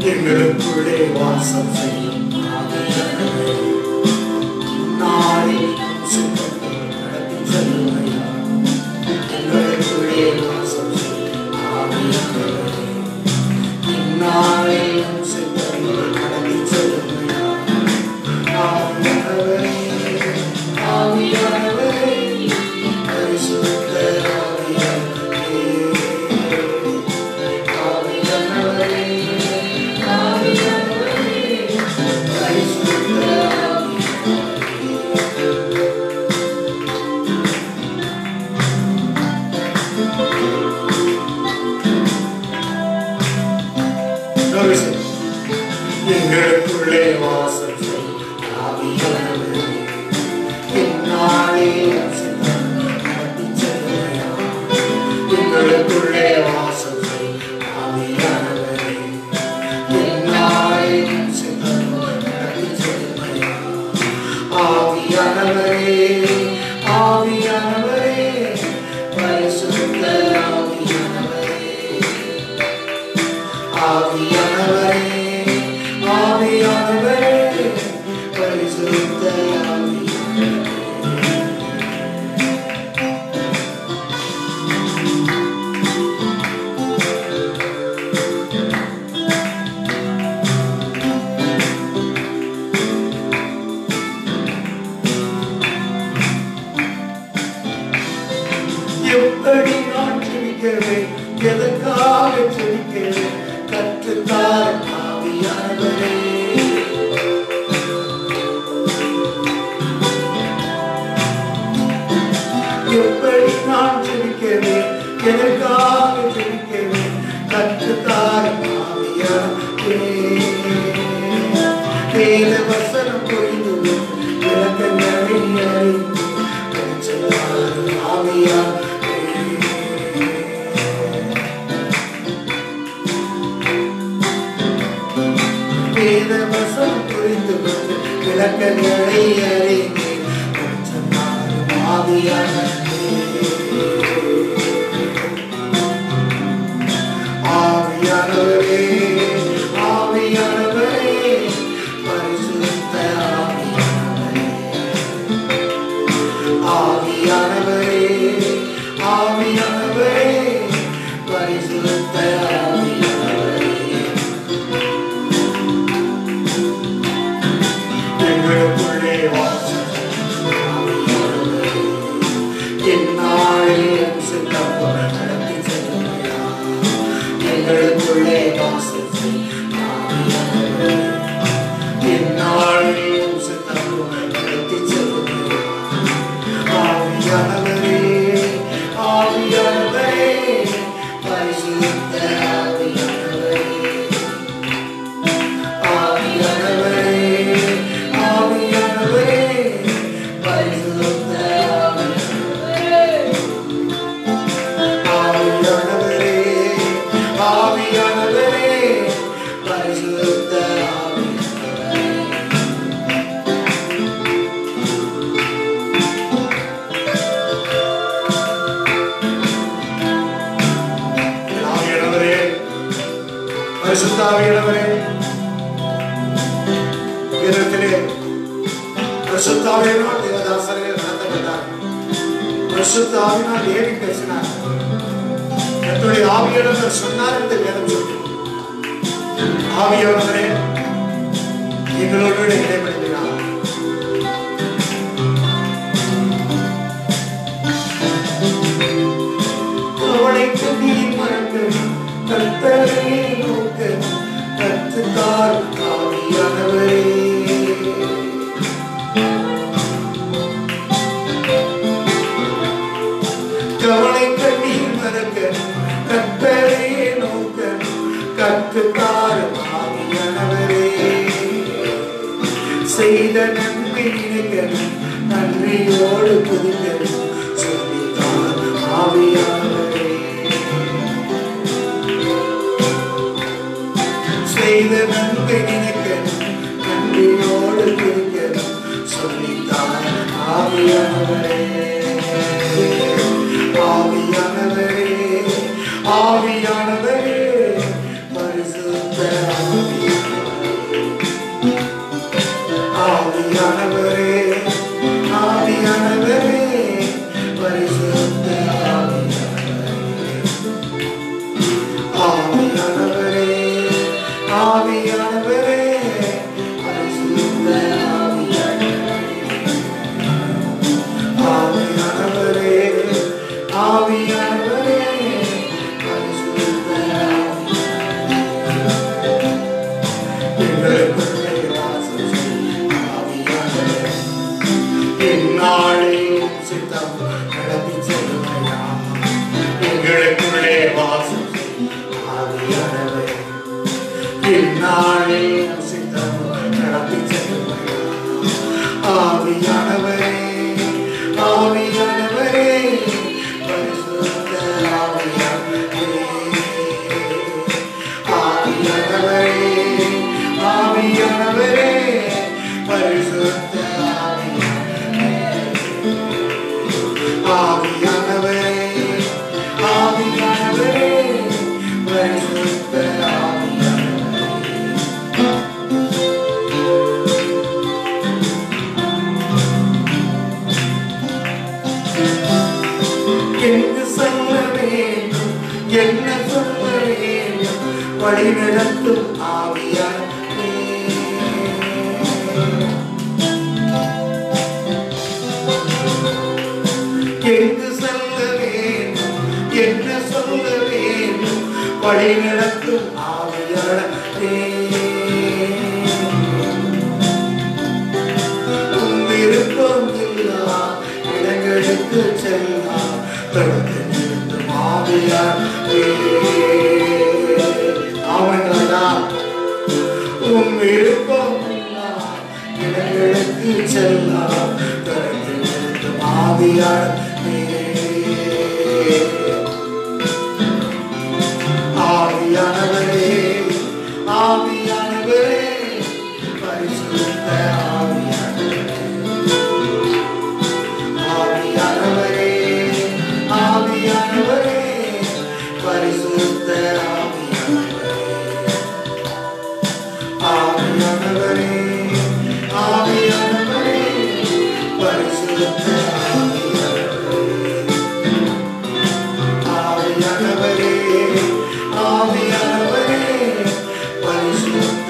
எங்களுக்குள்ளே வாசம் செய்யும் Aviyanavare, ஆவியானவரே பரிசுத்த ஆவியானவரே ஆவியானவரே பரிசுத்த எங்களுக்குள்ளே வாசம் செய்யும் ஆவியானவரே எந்நாளையும் சித்தம் நடத்தி செல்லுமையா எங்களுக்குள்ளே வாசம் ஆவியானவரே எந்நாளையும் சித்தம் நடத்தி செல்லுமையா ஆவியானவரே ஆவியானவரே பரிசுத்த ஆவியானவரே ஆவியானவரே ஆவியானவரே பரிசுத்த ஆவியானவரே ஆவியானவரே பரிசுத்த எங்கு சொல்ல வேண்டும் என்ன சொல்ல வேண்டும் வழி நடத்தும் ஆவியானவரே எங்கு சொல்ல வேண்டும் என்ன சொல்ல வேண்டும் வழி நடத்தும் ஆவியானவரே விருப்பம் இல்லா இடங்களுக்கு செல்லா தடுத்து நிறுத்தும் ஆவியானவரே அவங்களா உன் விருப்பம் இல்லா இடங்களுக்கு செல்லா தடுத்து நிறுத்தும் ஆவியானவரே ஆவியானவரே ஆவியானவரே பரிசுத்த ஆவியானவரே ஆவியானவரே பரிசுத்த ஆவியானவரே ஆவியானவரே பரிசுத்த ஆவியானவரே ஆவியானவரே பரிசுத்த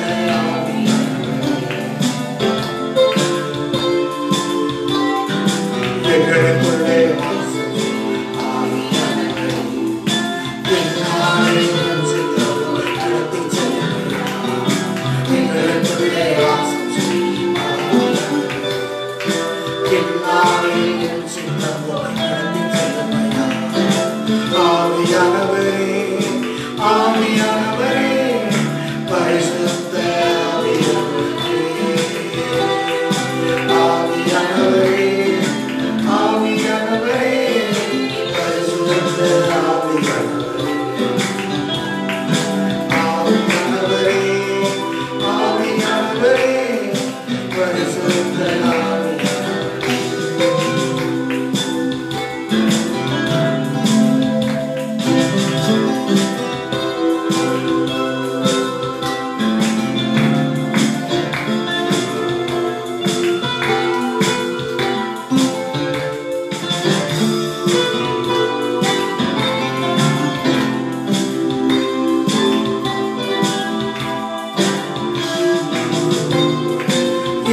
எங்களுக்குள்ளே வாசம் ஆவியானவரே எந்நாளையும் சித்தம் நடத்தி செல்லுமையா எங்களுக்குள்ளே வாசம் எந்நாளையும் சித்தம் நடத்தி செல்லுமையா ஆவியானவரே ஆவியானவரே பரிசுத்த ஆவியானவரே ஆவியானவரே பரிசுத்த ஆவியானவரே ஆவியானவரே பரிசுத்த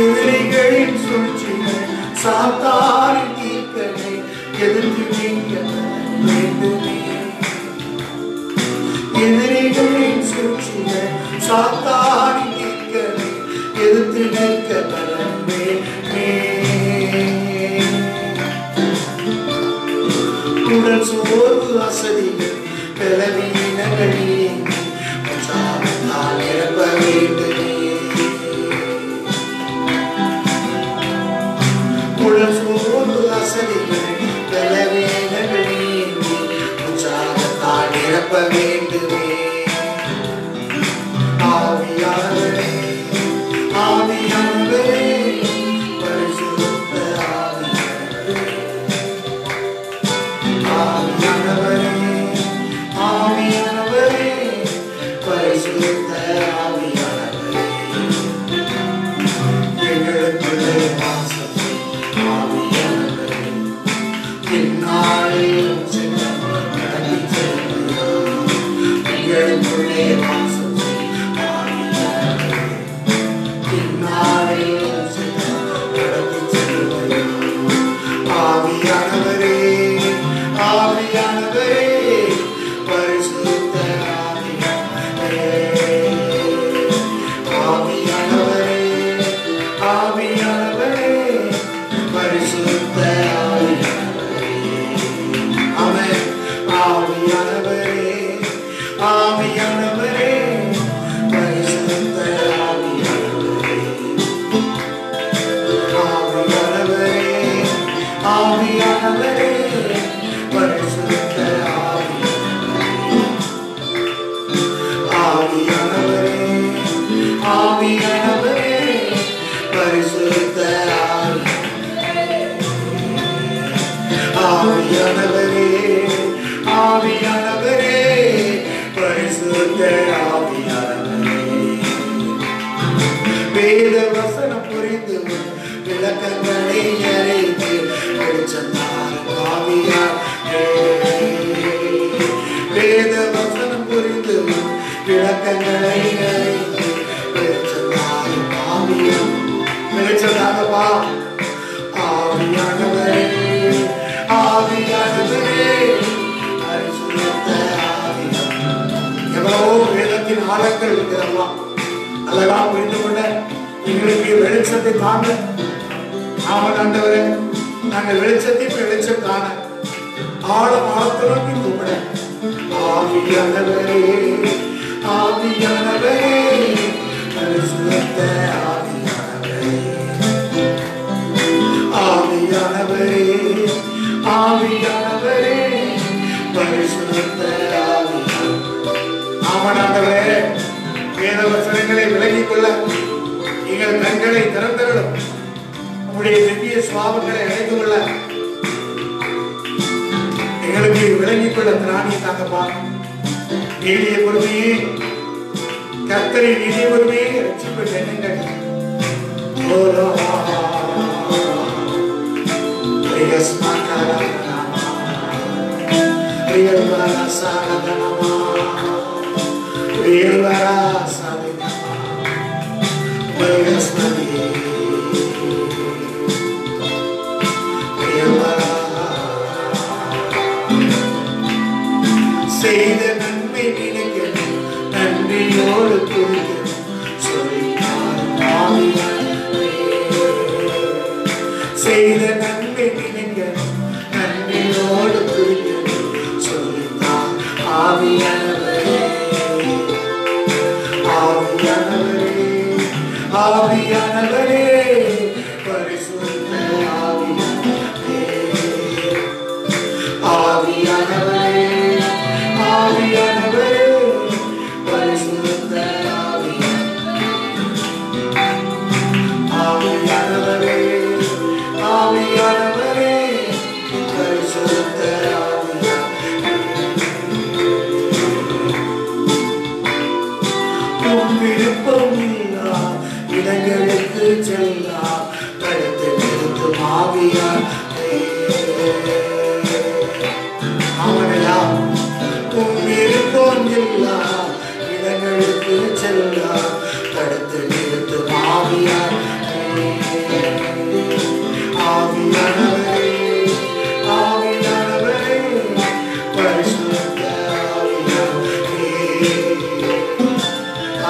எதிரிகளின் சூழ்ச்சிகள் சாத்தாரின் தீர்க்கனை எதிர்த்து நீங்க வேண்டுமே எதிரிகளின் சூழ்ச்சிகள் சாத்தாரின் தீர்க்கனை எதிர்த்து நிற்க பலமே உடல் சோர்வு அசதிகள் பலவீனங்களில் உற்சாகத்தால் நிரப்ப வேண்டுமே உடல் சோர்வு அசதிகள் பலவீனங்களில் உற்சாகத்தால் நிரப்ப வேண்டுமே ஆவியானவரே ஆவியானவரே பரிசுத்த ஆவியானவரே ஆவியானவரே பரிசுத்த ஆவியானவரே எங்களுக்குள்ளே வாசம் ஆவியானவரே எந்நாளையும் சித்தம் நடத்தி செல்லுமையா எங்களுக்குள்ளே வாசம் ஆவியானவரே பரிசுத்த ஆவியானவரே, வேத வசனம் புரிந்து விளக்கங்களை அறிந்து வெளிச்சத்தாரும் ஆவியானவரே, வேத வசனம் புரிந்து விளக்கங்களை அறிந்து வெளிச்சத்தாரும் வெளிச்சத்தாகவா ஆவியானவரே, ஆவியானவரே, பரிசுத்த ஆவியானவரே. எவ்வளவோ வேதத்தின் ஆழங்கள் இருக்கிறதா அழகா புரிந்து கொண்ட எங்களுக்கு வெளிச்சத்தை காண ஆண்டவரே, நாங்கள் வெளிச்சத்தை வெளிச்சம் காண ஆழம் ஆழத்திற்கு கூப்பிட ஆவியானவரே, ஆவியானவரே, பரிசுத்த ஆவியானவரே, ஆவியானவரே, ஆவியானவரே, பரிசுத்த ஆவியானவரே. ஆமாண்டவரே, வேத வசனங்களை விலகிக் கொள்ள எங்கள் கண்களை திறந்தருளும். உங்களுடைய திவ்ய சுவாபங்களை அடைந்து கொள்ள எங்களுக்கு விலகிக் கொள்ள திராணி தாங்கப்பா. நீடிய பொறுமையே கர்த்தரை, நீடிய பொறுமையே ரட்சிப்பு எண்ணுங்கள். செய்த நன்மை நினைக்க நன்றியோடு துதிக்க செய்த நன்மை நினைக்க நன்றியோடு துதிக்க சொல்லித்தான் ஆவியானவரே, ஆவியானவரே, ஆவியானவரே, பரிசுத்த ஆவியானவரே, ஆவியானவரே, ஆவியானவரே, பரிசுத்த ஆவியானவரே, ஆவியானவரே, பரிசுத்த விருப்பம் இல்லா இடங்களுக்கு செல்லா தடுத்து நிறுத்தும் ஆவியானவரே, அவனையா விருப்பம் இல்லா இடங்களுக்கு செல்லா தடுத்து நிறுத்தும் ஆவியானவரே, ஆவியானவரே, ஆவியானவரே, பரிசுத்த ஆவியானவரே,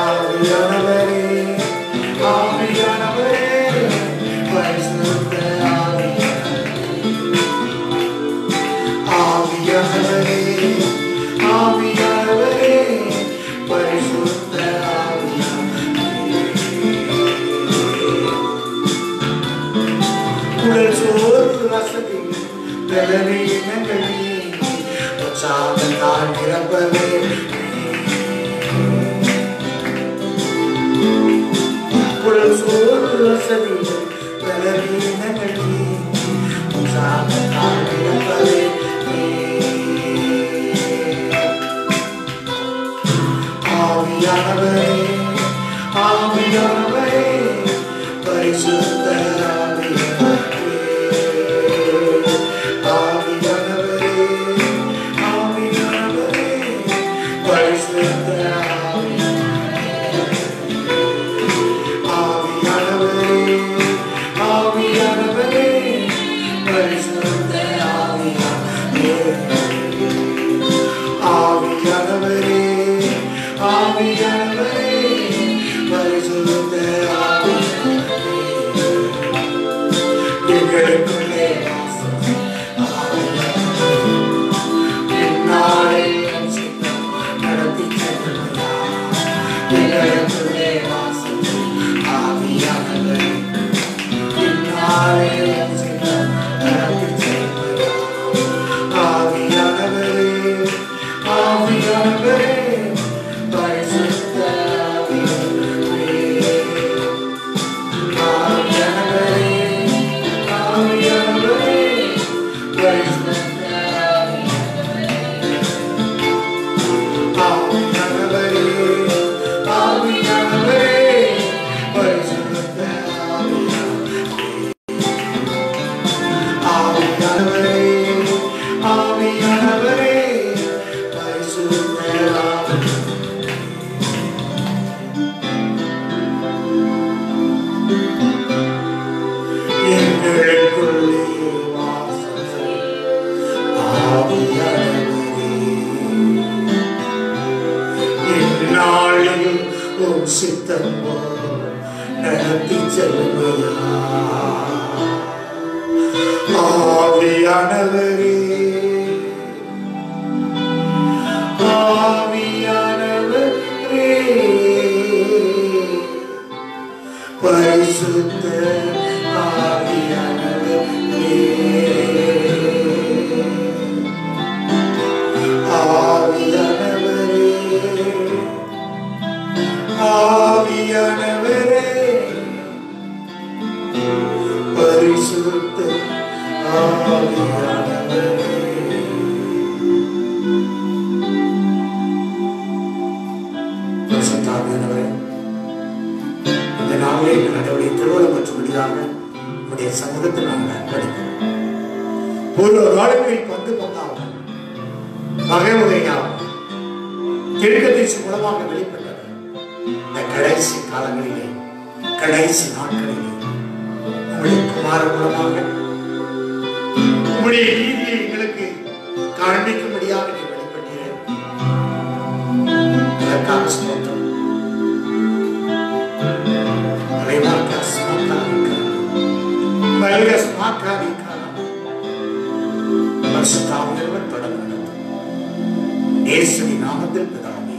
ஆவியானவரே, ஆவியானவரே, பரிசுத்த ஆவியானவரே, ஆவியானவரே, பரிசுத்த உடல் சோர்வு வசதி பலவீனங்கள் நீங்கி உற்சாகத்தால் நிரப்பவே உடல் சோர்வு வசதி பலவீனங்கள் நீங்கி உற்சாகத்தால் நிரப்பவே ஆவியானவரே, ஆவியானவரே, பரிசுத்த ஆவியானவரே, ஆவியானவரே, பரிசுத்த ஆவியானவரே, சித்தம் போல் நடத்தி செல்லுமையா ஆவியானவரே ஆவியானவரே பரிசுத்த ஆவியானவரே ஆவியானவரே ஆவியானவரே பரிசுத்த ஆவியானவரே பரிசுத்த ஆவியானவரே இந்த நாளிலே எங்களுடைய திருவள்ளுவர் பெற்றும்படியாக உங்களுடைய சமூகத்தில் நாங்கள் அர்ப்பணிக்கிறோம். ஒரு நாளுக்கு பங்கு பங்காக வகை வகையாக தீர்க்கதரிசி மூலமாக வெளிப்பட்டது. இந்த கடைசி காலங்களிலே கடைசி நாட்களிலே உங்களுடைய குமார மூலமாக உங்களுடைய நீதியை எங்களுக்கு காண்பிக்கும்படியாக நீ வெளிப்பட்டீர்கள். அதற்காக ஸ்தோத்திரம். பரிசுத்தாவியானவர் தொடர்ந்து நடத்தும். இயேசுவின் நாமத்தில் பிதாவே.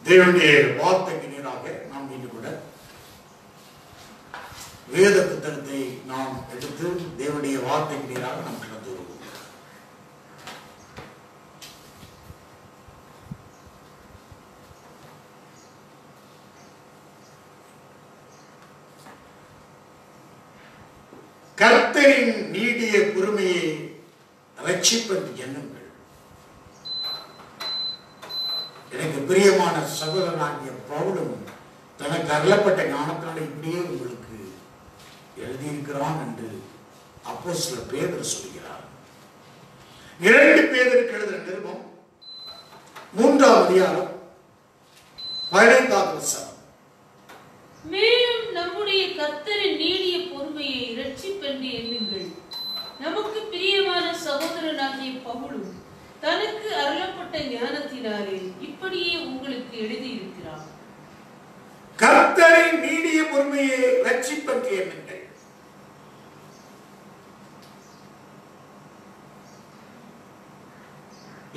தேவனுடைய வார்த்தைக்கு நேராக நாம் இன்று கூட வேத புத்தகத்தை நாம் எடுத்து தேவனுடைய வார்த்தைக்கு நேராக நாம் கடந்து வருவோம். கர்த்தரின் நீடிய பொறுமையை ரட்சிப்பது எண்ணுங்கள். எனக்கு பிரியமான சகோதரனாகிய பவுலும் தனக்கு அருளப்பட்ட ஞானத்தினால இப்படியே உங்களுக்கு எழுதியிருக்கிறான் என்று அப்போஸ்தலர் பேதுரு சொல்கிறார். 2 பேதுருக்கு எழுதின நிருபம் 3ஆம் அதிகாரம் 15ஆம் வசனம். மேலும் நம்முடைய கர்த்தரின் நீடிய பொறுமையை இரட்சிப்பென்று எண்ணுங்கள். நமக்கு பிரியமான சகோதரனாகிய பவுலும் தனக்கு அருளப்பட்ட ஞானத்தினாலே இப்படியே உங்களுக்கு எழுதியிருக்கிறார். கர்த்தரின் நீடிய பொறுமையை இரட்சிப்பென்று எண்ணுங்கள்.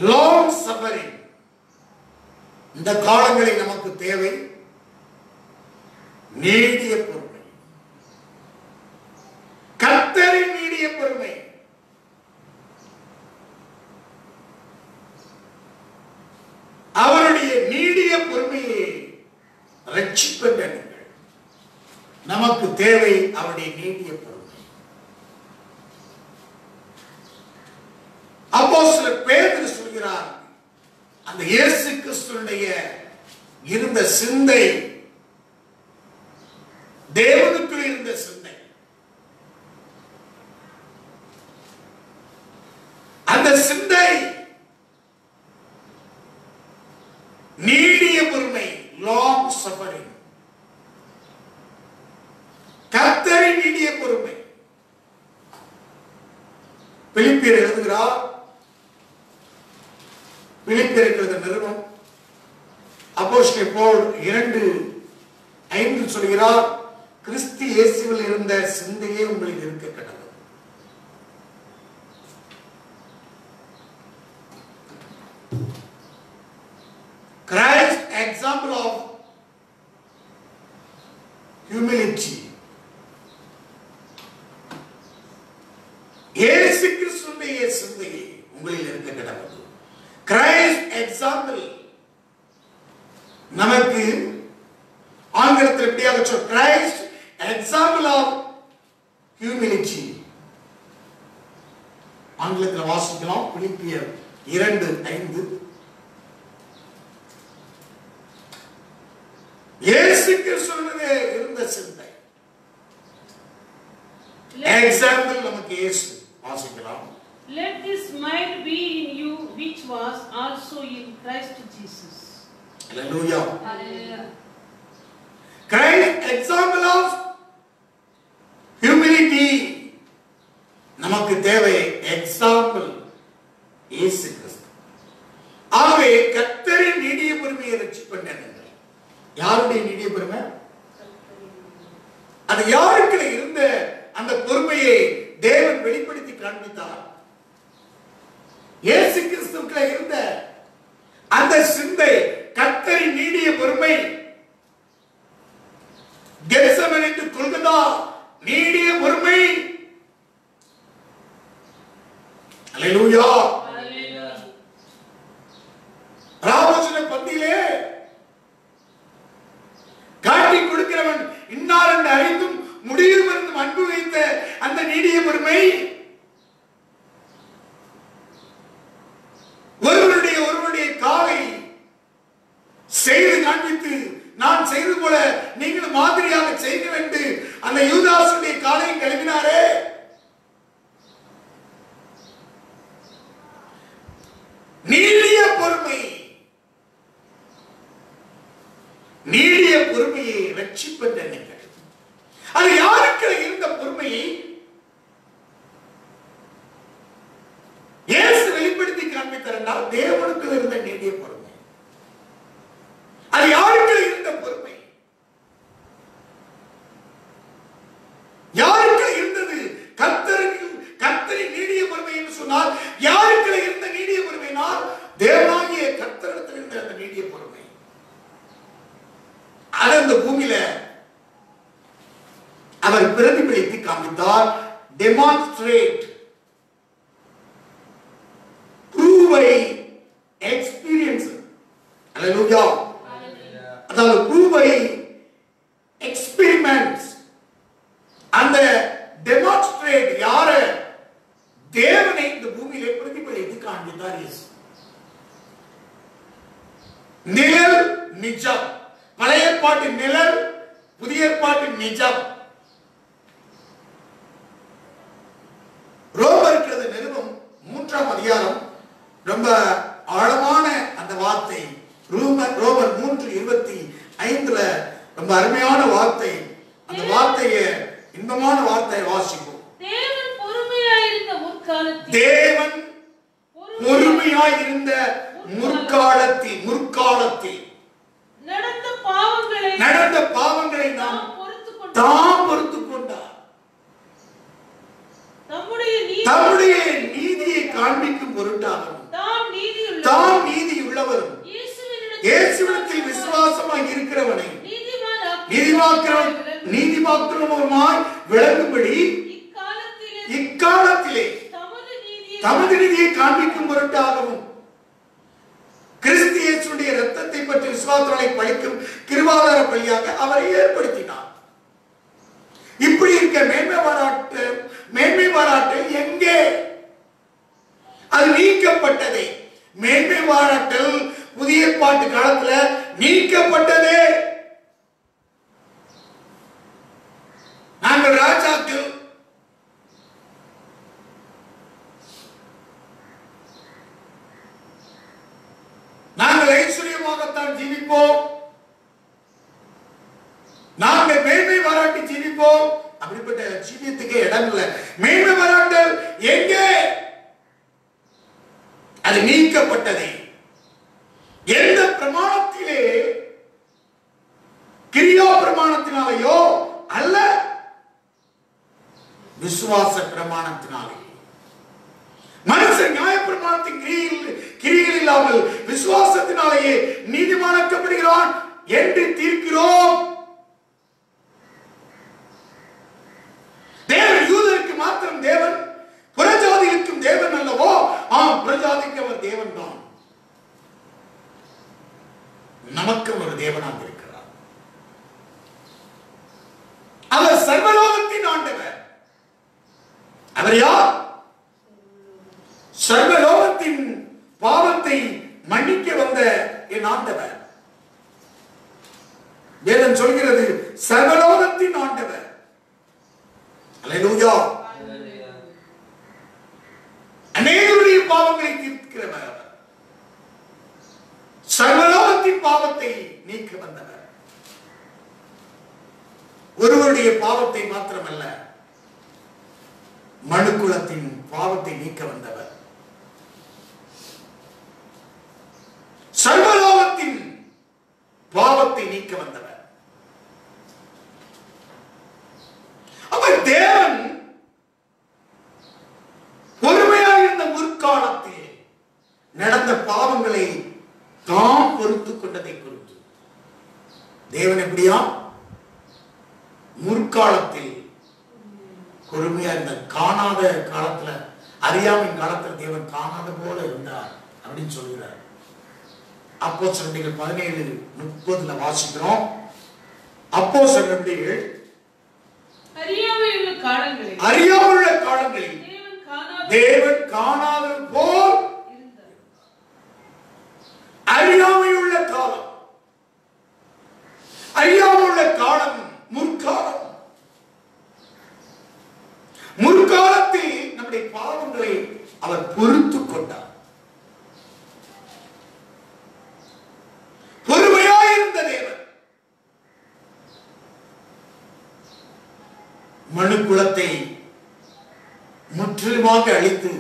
லாங் சஃபரிங் இந்த காலங்களில் நமக்கு தேவை. நீடிய பொறுமை, கர்த்தரின் நீடிய பொறுமை. அவருடைய நீடிய பொறுமையை ரட்சிப்பென்று எண்ணுங்கள். நமக்கு தேவை அவருடைய நீடிய பொறுமை. அப்போஸ்தலர் பேதுரு சொல்கிறார், அந்த இயேசு கிறிஸ்துவினுடைய இருந்த சிந்தை தேவனுக்குள் இருந்த சிந்தை, அந்த சிந்தை நீடிய பொறுமை, லாங் சஃபரிங். கர்த்தரின் நீடிய பொறுமை. பிலிப்பியர் எழுதுகிறார், பிலிப்பியர் எழுதின நிருபம் அப்போஸ்தலர் பவுல் 2:5 சொல்கிறார், கிறிஸ்து இயேசுவில் இருந்த சிந்தையே உங்களுக்கு இருக்க கடவுள். Christ example of humility. இயேசு கிறிஸ்துவினுடைய சிந்தையே உங்களில் இருக்க கடவுள். Christ example நமக்கு ஆங்கிலத்தில் எப்படியாக சொல், Christ example of humility. ஆங்கிலத்தில் வாசிக்கலாம். பிலிப்பியர் 2:5. இயேசு கிறிஸ்துவினுடைய இருந்த சிந்தை எக்ஸாம்பிள் நமக்கு இயேசு வாசிக்கலாம். Let this mind be in you which was also in Christ Jesus. Hallelujah. Hallelujah. Christ example of தேவை எக்ஸாம்பிள் இயேசு கிறிஸ்து. ஆகவே கர்த்தரின் நீடிய பொறுமையை ரட்சிப்பேன் என்கிறார். யாருடைய நீடிய பொறுமை? அது யாருக்கு இருந்த அந்த பொறுமையை தேவன் வெளிப்படுத்தி காண்பித்தார். இயேசு கிறிஸ்துவுக்குள்ள இருந்த அந்த சிந்தை, கர்த்தரின் நீடிய பொறுமை, கெத்செமனே டு கொல்கத்தா நீடிய பொறுமை. அல்லேலூயா. ராமோசன பந்தியிலே காட்டி கொடுக்கிறவன் இன்னார் என்று அறிந்தும் முடியும் என்று அன்பு வைத்த அந்த நீடிய பொறுமை, ஒருவருடைய காலை செய்து காண்பித்து நான் செய்து போல நீங்களும் மாதிரியாக செய்யுங்கள் என்று அந்த யூதாசுடைய காலை கழுவினாரே, நீடிய பொறுமை. நீடிய பொறுமையை ரட்சிப்பது என்னங்க? அது யாருக்கு இருந்த பொறுமையை இயேசு வெளிப்படுத்தி காண்பித்தார். தேவனுக்கு இருந்த நீடிய பொறுமை. அது யாருக்கு இருந்த பொறுமை? யாருக்கு இருந்தது? கர்த்தரின் நீடிய பொறுமை என்று சொன்னால் யாருக்கு இருந்த நீடிய பொறுமைனால் தேவனாகிய கர்த்தரிடத்தில் இருந்த அந்த நீடிய பொறுமை. அது அந்த பூமியில அவர் பிரதிபலித்து காண்பித்தார். Demonstrate, prove by experience. அல்லேலூயா. அதாவது ப்ரூவ் பை எக்ஸ்பெரிமெண்ட்ஸ். அந்த டெமான்ஸ்ட்ரேட் யார? தேவனை இந்த பூமியிலே பிரதிபலித்து காண்பித்தார் இயேசு. நிழல் நிஜம். பழைய ஏற்பாட்டு நிழல், புதிய ஏற்பாட்டு நிஜம். ரோமர் நிருபம் 3ஆம் அதிகாரம் ரொம்ப ஆழமான அந்த வார்த்தை. ரோமர் 3:25 ரொம்ப அருமையான வார்த்தை. அந்த வார்த்தையை, இன்பமான வார்த்தையை வாசிப்போம். தேவன் பொறுமையாயிருந்த முற்காலத்தில், தேவன் பொறுமையாயிருந்த முற்காலத்தில் நடந்த பாவங்களை நாம் பொறுத்துக் கொண்டார். தம்முடைய நீதியை காண்பிக்கும் பொருட்டாகவும் தாம் நீதியுள்ளவரும் இயேசுவிடத்தில் விசுவாசமாய் இருக்கிறவனை நீதிமாக்கிறவருமாய் விளங்கும்படி இக்காலத்திலே தமது நீதியை காண்பிக்கும் பொருட்டாகவும் கிறிஸ்து இயேசுடைய இரத்தத்தை பற்றி விசுவாசத்தை பழிக்கும் கிருபாதார பலியாக அவரை ஏற்படுத்தினார். இப்படி இருக்க மேன்மை பாராட்டு எங்கே? அது நீக்கப்பட்டதே. மேன்மை பாராட்டல் புதிய ஏற்பாட்டு காலத்துல நீக்கப்பட்டதே. நாங்கள் ராஜாக்கள், நாங்கள் ஐஸ்வர்யமாகத்தான் ஜீவிப்போம், நாங்கள் மேன்மை பாராட்டி ஜீவிப்போம். அப்படிப்பட்ட ஜீவியத்துக்கே இடம் இல்லை. மேன்மை பாராட்டல் எங்கே? அது நீக்கப்பட்டதே. எந்த பிரமாணத்திலே? கிரியா பிரமாணத்தினாலேயோ அல்ல, விசுவாச பிரமாணத்தினாலே. மனுஷன் நியாய பிரமாணத்தின் கிரியில் இல்லாமல் விசுவாசத்தினாலேயே நீதிமானாக்கப்படுகிறான் என்று தீர்க்கிறோம். தேவன் யூதருக்கு மாத்திரம் தேவன், புறஜாதிகளுக்கும் தேவன் அல்லவோ? ஆம், புறஜாதிக்கு அவர் தேவன் தான். நமக்கு ஒரு தேவனாக இருக்கிறார். அவர் சர்வலோகத்தின் ஆண்டவர். அவர் யார்? சர்வலோகத்தின் பாவத்தை மன்னிக்க வந்த என் ஆண்டவர். வேதம் சொல்கிறது சர்வலோகத்தின் ஆண்டவர். அல்லேலூயா. அநேகருடைய பாவங்களை தீர்க்கிறவர். சர்வலோகத்தின் பாவத்தை நீக்க வந்தவர். ஒருவருடைய பாவத்தை மாத்திரமல்ல, மனுக்குலத்தின் பாவத்தை நீக்க வந்தவர். சர்வலோகத்தின் பாவத்தை நீக்க வந்தவர். அவர் தேவன் பொறுமையாக இருந்த முற்காலத்தில் நடந்த பாவங்களை தாம் பொறுத்துக் கொண்டதை குறித்து தேவன் எப்படியா முற்காலத்தில் பொறுமையா இருந்த, காணாத காலத்துல, அறியாமையின் காலத்துல தேவன் காணாத போல இருந்தார் அப்படின்னு சொல்கிறார். அப்போஸ்தலர்கள் 17:30 வாசிக்கிறோம். அப்போஸ்தலர்கள் அறியாமையுள்ள காலங்களில் தேவன் காணாதது போல் இருந்தார். அறியாமையுள்ள காலம், அறியாமையுள்ள காலம் முற்காலம். முற்காலத்தில் நம்முடைய பாவங்களை அவர் பொறுத்துக் கொண்டார். பொறுமையாயிருந்த தேவன் மனுக்குலத்தை முற்றிலுமாக அழித்து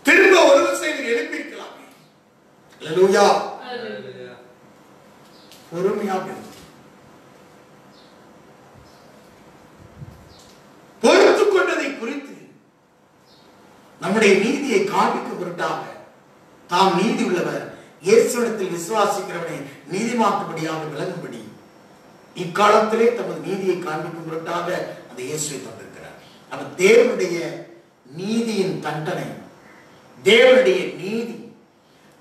திரும்ப ஒரு விஷயம் எழுப்பியிருக்கலாமே. அல்லேலூயா. பொறுமையாக பொறுத்துக் கொண்டதை குறித்து நம்முடைய நீதியை காண்பிக்கும் பொருட்டாக தாம் நீதி உள்ளவர், இயேசுவிடத்தில் விசுவாசிக்கிறவனை நீதிமாக்கும்படியாக விளங்கும்படி இக்காலத்திலே தமது நீதியை காண்பிக்கும் பொருட்டாக அந்த இயேசுவை தந்திருக்கிறார். அவர் தேவனுடைய நீதியின் தண்டனை, தேவனுடைய நீதி,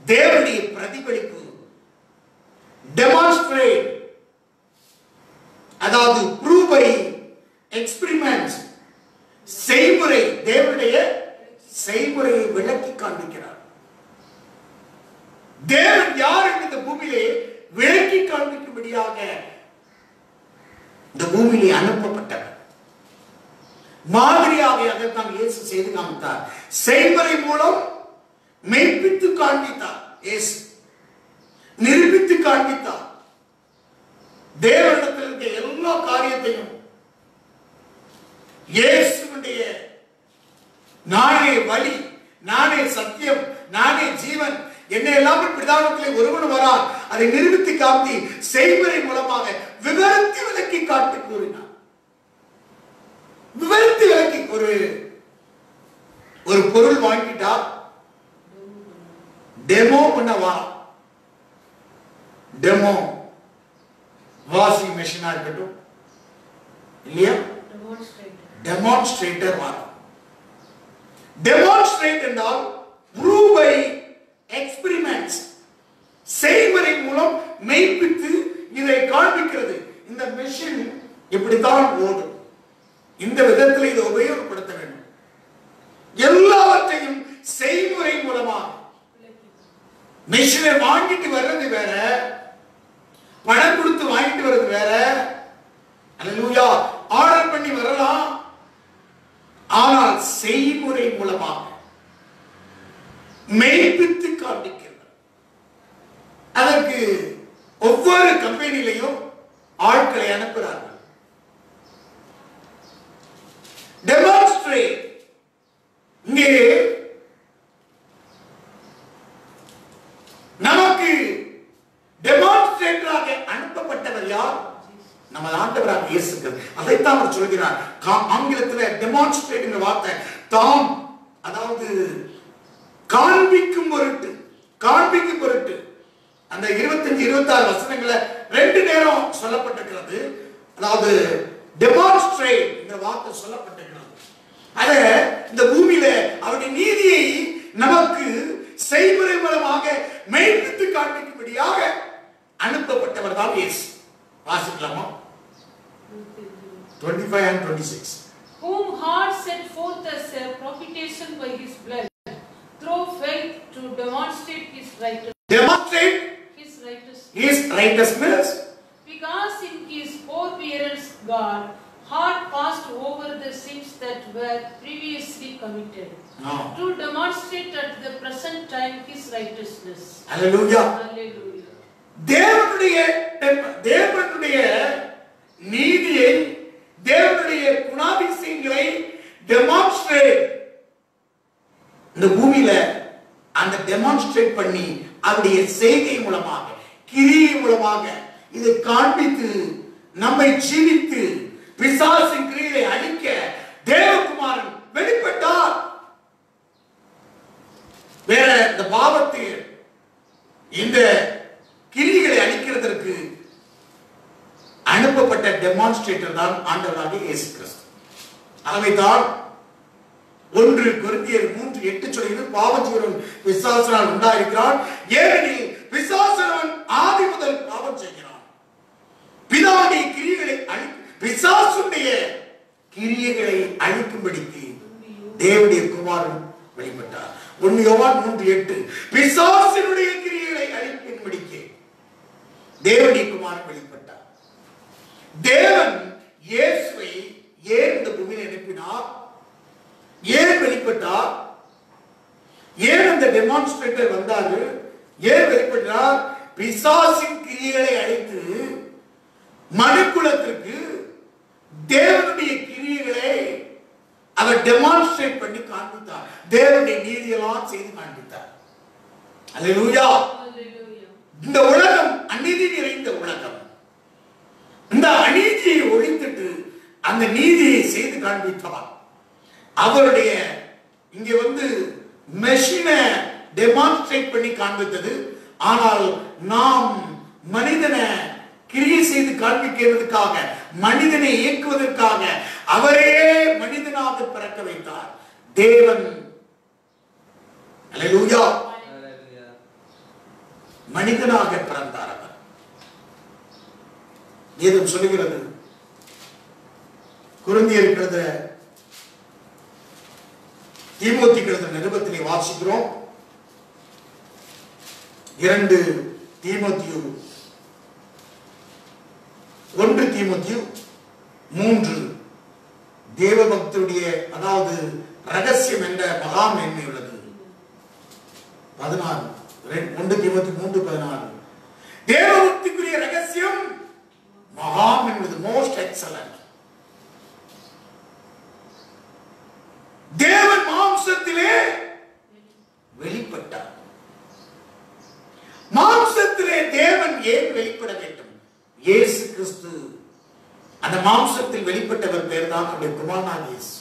தேவனுடைய பிரதிபலிப்பு, டெமான்ஸ்ட்ரேட், அதாவது ப்ரூவ் பை எக்ஸ்பெரிமெண்ட், செய்முறை, தேவனுடைய செய்முறையை விளக்கி காண்பிக்கிறார். தேவன் யார் என்று இந்த பூமியிலே விளக்கி காண்பிக்கும்படியாக இந்த பூமியிலே அனுப்பப்பட்டவர். மாதிரியாக அதைத்தான் இயேசு செய்து காண்பித்தார். செய்முறை மூலம் மெய்ப்பித்து காண்பித்தார். இயேசு நிரூபித்து காண்பித்தார். தேவனிடத்தில் இருக்க எல்லா காரியத்தையும் இயேசுவுடைய நானே வழி, நானே சத்தியம், நானே ஜீவன், என்னை எல்லாம் பிதாவிடத்திலே ஒருவன் வரான், அதை நிரூபித்து காட்டி செய்முறை மூலமாக விவரித்து விளக்கி காட்டி கூறினார். விவரித்து விளக்கி, ஒரு பொருள் வாங்கிட்டா டெமோ பண்ண வாரம், டெமோ வாஷிங் மெஷினா இருக்கட்டும் இல்லையா, டெமான்ஸ்ட்ரேட்டர் வாரம். டெமான்ஸ்ட்ரேட் என்றால் ப்ரூவ் பை எக்ஸ்பெரிமெண்ட்ஸ், செய்முறை மூலம் மெய்ப்பித்து இதை காண்பிக்கிறது. இந்த மெஷின் இப்படித்தான் ஓடும், இந்த விதத்தில் இதை உபயோகப்படுத்த வேண்டும், எல்லாவற்றையும் செய்முறை மூலமாக. மெஷினை வாங்கிட்டு வர்றது வேற, பணம் கொடுத்து வாங்கிட்டு வர்றது வேற. அல்லேலூயா. ஆர்டர் பண்ணி வரலாம், ஆனால் செய்முறை மூலமாக மெய்ப்பித்து காண்பிக்கிறது. அதற்கு ஒவ்வொரு கம்பெனிலையும் ஆட்களை அனுப்புகிறார்கள். டெமான்ஸ்ட்ரேட், இங்கே நமக்கு டெமான்ஸ்ட்ரேட்டராக அனுப்பப்பட்டவர் யார்? நமது ஆண்டவராக இயேசு கிறிஸ்து. அதைத்தான் அவர் சொல்கிறார். ஆங்கிலத்தில் டெமான்ஸ்ட்ரேட் என்ற வார்த்தை தாம், அதாவது காண்பிக்கும் பொருட்டு, காண்பிக்கும் பொருட்டு. அந்த 25-26 வசனங்களை 2 நேரம் சொல்லப்பட்டிருக்கிறது. அதாவது டெமான்ஸ்ட்ரேட் என்ற வார்த்தை சொல்லப்பட்டிருக்கிறது. அத இந்த பூமியில அவருடைய நீதியை நமக்கு செய்முறை மூலமாக மெய்ப்பித்து காண்பிக்கும்படியாக அனுப்பப்பட்டவர் தான் இயேசு. வாசிக்கலாமா? 25 and 26. Whom God set forth as a propitiation by his blood, through faith to demonstrate his righteousness. Demonstrate his righteousness. Because in his forbearance God had passed over the sins that were previously committed, to demonstrate at the present time his righteousness. Hallelujah. Hallelujah. தேவனுடைய அவருடைய செய்கை மூலமாக, கிரியை மூலமாக இதை காண்பித்து நம்மை ஜீவித்து பிசாசின் கிரியை அழிக்க தேவகுமாரன் வெளிப்பட்டார். வேற இந்த பாவத்தை இந்த கிரிகளை அழிக்கிறதற்கு அனுப்பப்பட்ட டெமான்ஸ்ட்ரேட்டர் தான் ஆண்டவராகிய இயேசு கிறிஸ்து. ஆகவேதான் 1 கொரிந்தியர் 3:8 சொல்கிறது, பாவஜீவன் பிசாசினால் உண்டாயிருக்கிறான், ஏனெனில் பிசாசனவன் ஆதி முதல் பாவம் செய்கிறான். பிதாவுடைய கிரியைகளை பிசாசுடைய கிரியைகளை அழிக்கும்படிக்கு தேவனுடைய குமாரன் வெளிப்பட்டார். 1 யோவான் 3:8 பிசாசினுடைய கிரியைகளை அழிக்கும்படிக்கு தேவனுடைய குமாரன் வெளிப்பட்டார். தேவன் இயேசுவை ஏன் இந்த பூமியில் அனுப்பினார்? ஏன் வெளிப்பட்டார்? ஏன் அந்த டெமான்ஸ்ட்ரேட்டர் வந்தாரு? ஏன் வெளிப்பட்டார்? பிசாசின் கிரியைகளை அழித்து மனுக்குலத்திற்கு தேவனுடைய கிரியைகளை அவர் டெமான்ஸ்ட்ரேட் பண்ணி காண்பித்தார். தேவனுடைய நீதியெல்லாம் செய்து காண்பித்தார். அல்லேலூயா. இந்த உலகம் அநீதி நிறைந்த உலகம். இந்த அநீதியை ஒழித்துட்டு அந்த நீதியை செய்து காண்பித்தார். அவருடைய இங்க மெஷினை டெமான்ஸ்ட்ரேட் பண்ணி காண்பித்தது. ஆனால் நாம் மனிதனை கிரியை செய்து காண்பிக்கிறதுக்காக, மனிதனை இயக்குவதற்காக அவரே மனிதனாக பிறக்க வைத்தார் தேவன். அல்லேலூயா. மனிதனாக பிறந்தார் அவர். வேதம் சொல்லுகிறது, கொரிந்தியர் எழுதின தீமோத்தேயுக்கு எழுதின நிருபத்திலே வாசிக்கிறோம். 2 தீமோத்தேயு 1 தீமோத்தேயு 3 தேவபக்தருடைய, அதாவது ரகசியம் என்ற மகா மேன்மை உள்ளது. 16 1 தீமோத்தேயு 3:16 தேவபக்திக்குரிய ரகசியம் மகா மேன்மை, மோஸ்ட் எக்ஸலன்ட். தேவன் மாம்சத்திலே வெளிப்பட்டார். மாம்சத்திலே தேவன் ஏன் வெளிப்பட வேண்டும்? இயேசு கிறிஸ்து அந்த மாம்சத்தில் வெளிப்பட்டவர் பேர் தான் அவருடைய குமாரனாகிய இயேசு.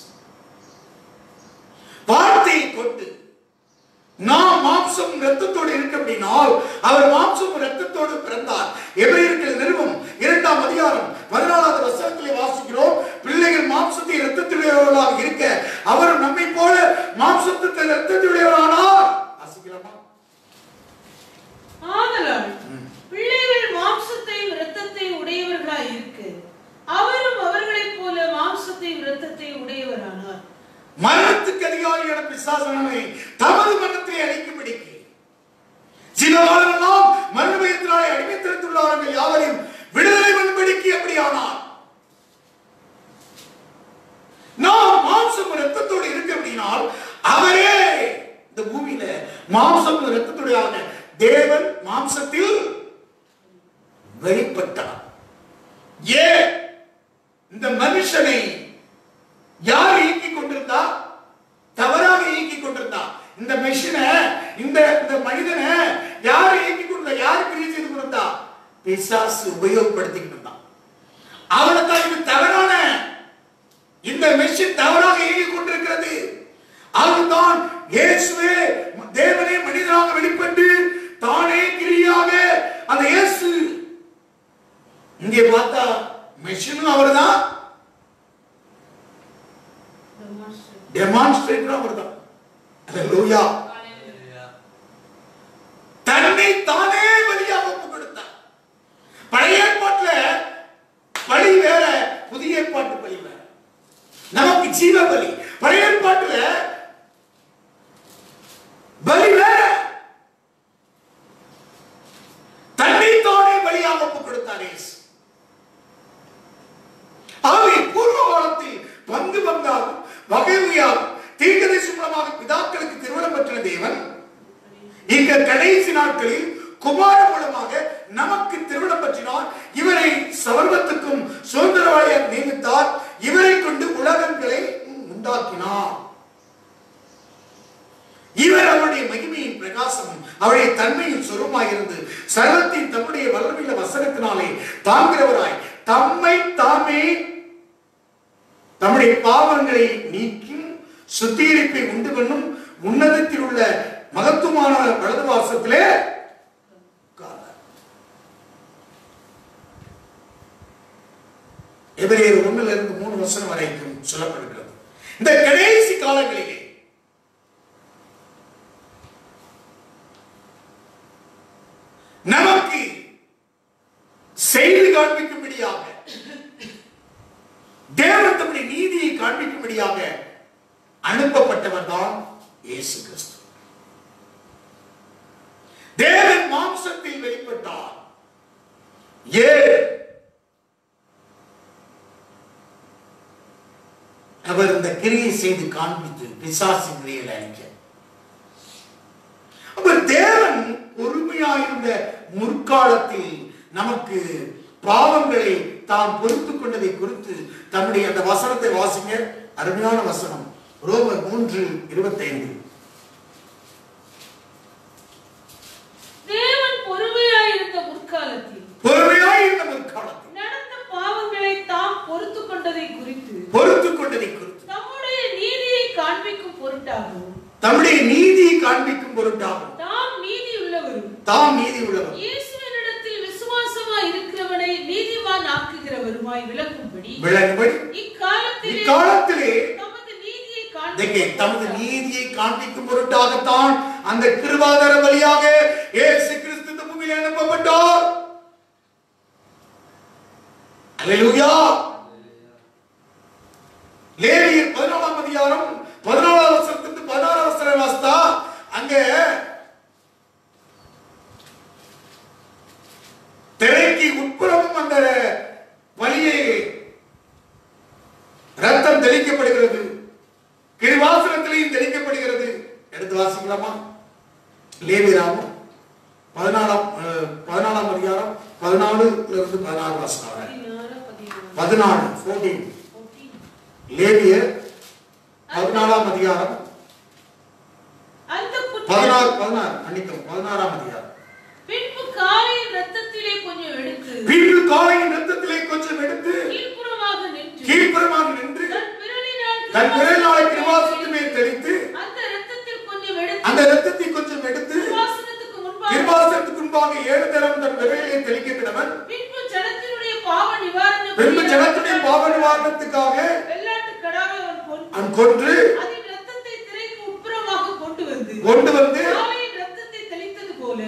வார்த்தையை கொண்டு நாம் மாம்சம் இரத்தத்தோடு இருக்க அப்படினால் அவர் மாம்சம் இரத்தத்தோடு பிறந்தார். எபிரேயர்கள் நிருபம் 2ஆம் அதிகாரம் 14வது வசனத்திலே வாசிக்கிறோம், பிள்ளைகள் மாம்சத்தை இரத்தத்துடையவர்களாக இருக்க அவர் நம்மை போல மாம்சத்தை இரத்தத்துடையவரானார். வாசிக்கலாமா? ஆதலால் பிள்ளைகள் மாம்சத்தையும் இரத்தத்தை உடையவர்களாய் இருக்கு, அவரும் அவர்களைப் போல மாம்சத்தையும் இரத்தத்தை உடையவரானார். மரணத்துக்கு அதிகாரியான பிசாசானவனை தமது மரணத்தை அழிக்கும்படிக்கு சில காலமெல்லாம் மரண பயத்தினாலே அடிமைத்தனத்துள்ளார்கள் யாவரையும் விடுதலை பண்ணும்படிக்கு அப்படியானார். நாம் மாம்சம் இரத்தத்தோடு இருக்க அப்படினால் அவரே இந்த பூமியில மாம்சம் இரத்தத்தோடையான தேவன் மாம்சத்தில் வெளிப்பட்டார். ஏன் இந்த மனுஷனை யார் இயக்கிக் கொண்டிருந்தா? தவறாக இயக்கிக் கொண்டிருந்தா. இந்த மெஷினை, இந்த மனிதனை யார் இயக்கிக் கொண்டிருந்தா? யார் கிரியை செய்து கொண்டிருந்தா? பிசாசு உபயோகப்படுத்திக்கிட்டு இருந்தான். அவனை தான் இது தவறான, இந்த மெஷின் தவறாக இயக்கிக் கொண்டிருக்கிறது. அவன்தான் இயேசுவே தேவனே மனிதனாக வெளிப்பட்டு தானே கிரியாக அந்த இயேசு. இங்கே பார்த்தா மெஷினும் அவர்தான், டெமான்ஸ்ட்ரேட்டர் அவர்தான். அல்லேலூயா. தன்னை தானே பலியாக ஒப்புக் கொடுத்தார். பழைய ஏற்பாட்டில் பலி வேற, புதிய ஏற்பாட்டு பலி வேற. நமக்கு ஜீவ பலி. பழைய ஏற்பாட்டில் பலி வேற. தன்னை தானே பலியாக ஒப்புக் கொடுத்தார் இயேசு. ஆகவே பூர்வ காலத்தில் பங்கு பங்காக வகை வகையாக தீர்க்கதரிசி மூலமாக பிதாக்களுக்கு திருமணம் பெற்ற தேவன் இங்க கடைசி நாட்களில் குமாரன் மூலமாக நமக்கு திருமணம் பற்றினார். இவரை சர்வத்துக்கும் சுதந்திரவாளியாக நியமித்தார். இவரை கொண்டு உலகங்களை உண்டாக்கினார். இவர் அவருடைய மகிமையின் பிரகாசமும் அவருடைய தன்மையின் சொரூபம் இரத்தத்தினாலே தாங்கிறவராய் தம்மை தாமே தம்முடைய பாவங்களை நீக்கும் சுத்திகரிப்பை உண்டு பண்ணும் உன்னதத்தில் உள்ள மகத்துவமான வலது வாசத்திலே எபிரேயர் 1-3 வசனம் வரைக்கும் சொல்லப்படுகிறது. இந்த கடைசி காலங்களிலே நமக்கு செய்து காண்பிக்கும்படியாக தேவன் தம்முடைய நீதியை காண்பிக்கும்படியாக அனுப்பப்பட்டவர் தான் இயேசு கிறிஸ்து. தேவன் மாம்சத்தில் வெளிப்பட்டார். அவர் இந்த கிரியை செய்து காண்பித்து பிசாசின் கிரியை அழிக்க. அப்ப தேவன் பொறுமையாயிருந்த முற்காலத்தில் நமக்கு பாவங்களை தாம் பொறுத்துக் கொண்டதை குறித்து தன்னுடைய அந்த வசனத்தை வாசிங்க. அருமையான வசனம், ரோமர் 3:25. தேவன் பொறுமையாயிருந்த முற்காலத்தில் நடந்த பாவங்களை தாம் பொறுத்துக் கொண்டதை குறித்து தம்முடைய நீதியை காண்பிக்கும் பொருட்டாகவும் தாம் நீதி உள்ளவரும் இயேசுவினிடத்தில் விசுவாசமாய் இருக்கிறவனை நீதிமான் ஆக்குகிறவருமாய் விளங்கும்படி இக்காலத்திலே தமது நீதியை காண்பிக்கும் பொருட்டாகத்தான் அந்த கிருபாதார வழியாக இயேசு கிறிஸ்து இந்த பூமியில் அனுப்பப்பட்டார். அல்லேலூயா. லேவியர் 14ஆம் அதிகாரம் 14ஆம் வசனத்திலிருந்து 16ஆம் வசனம் வாசித்தா அங்க திரைக்கு உட்புறமும் அந்த வழியை ரத்தம் தெளிக்கப்படுகிறது, கிருபாசனத்திலையும் தெளிக்கப்படுகிறது. எடுத்து வாசிக்கலாமா? லேவியராகும் 14ஆம் அதிகாரம் 14-16 வசனம். 14 லேவியர் 14ஆம் அதிகாரம் 16ஆம் அதிகாரம். பின்பு காளையின் இரத்தத்திலே கொஞ்சம் எடுத்து கீழ்ப்புறமாக நின்று தன் விரலினாலே கிருபாசனத்தின் மேல் தெளித்து அந்த இரத்தத்தை கொஞ்சம் எடுத்து கிருபாசனத்துக்கு முன்பாக 7 தரம் தன் விரலிலே தெளிக்கிறவன் பின்பு ஜனத்தினுடைய பாவ நிவாரணத்துக்காக அவன் கொன்று அதன் இரத்தத்தை திரைக்கு உட்புறமாக கொண்டு வந்து காளையின் இரத்தத்தை தெளித்தது போல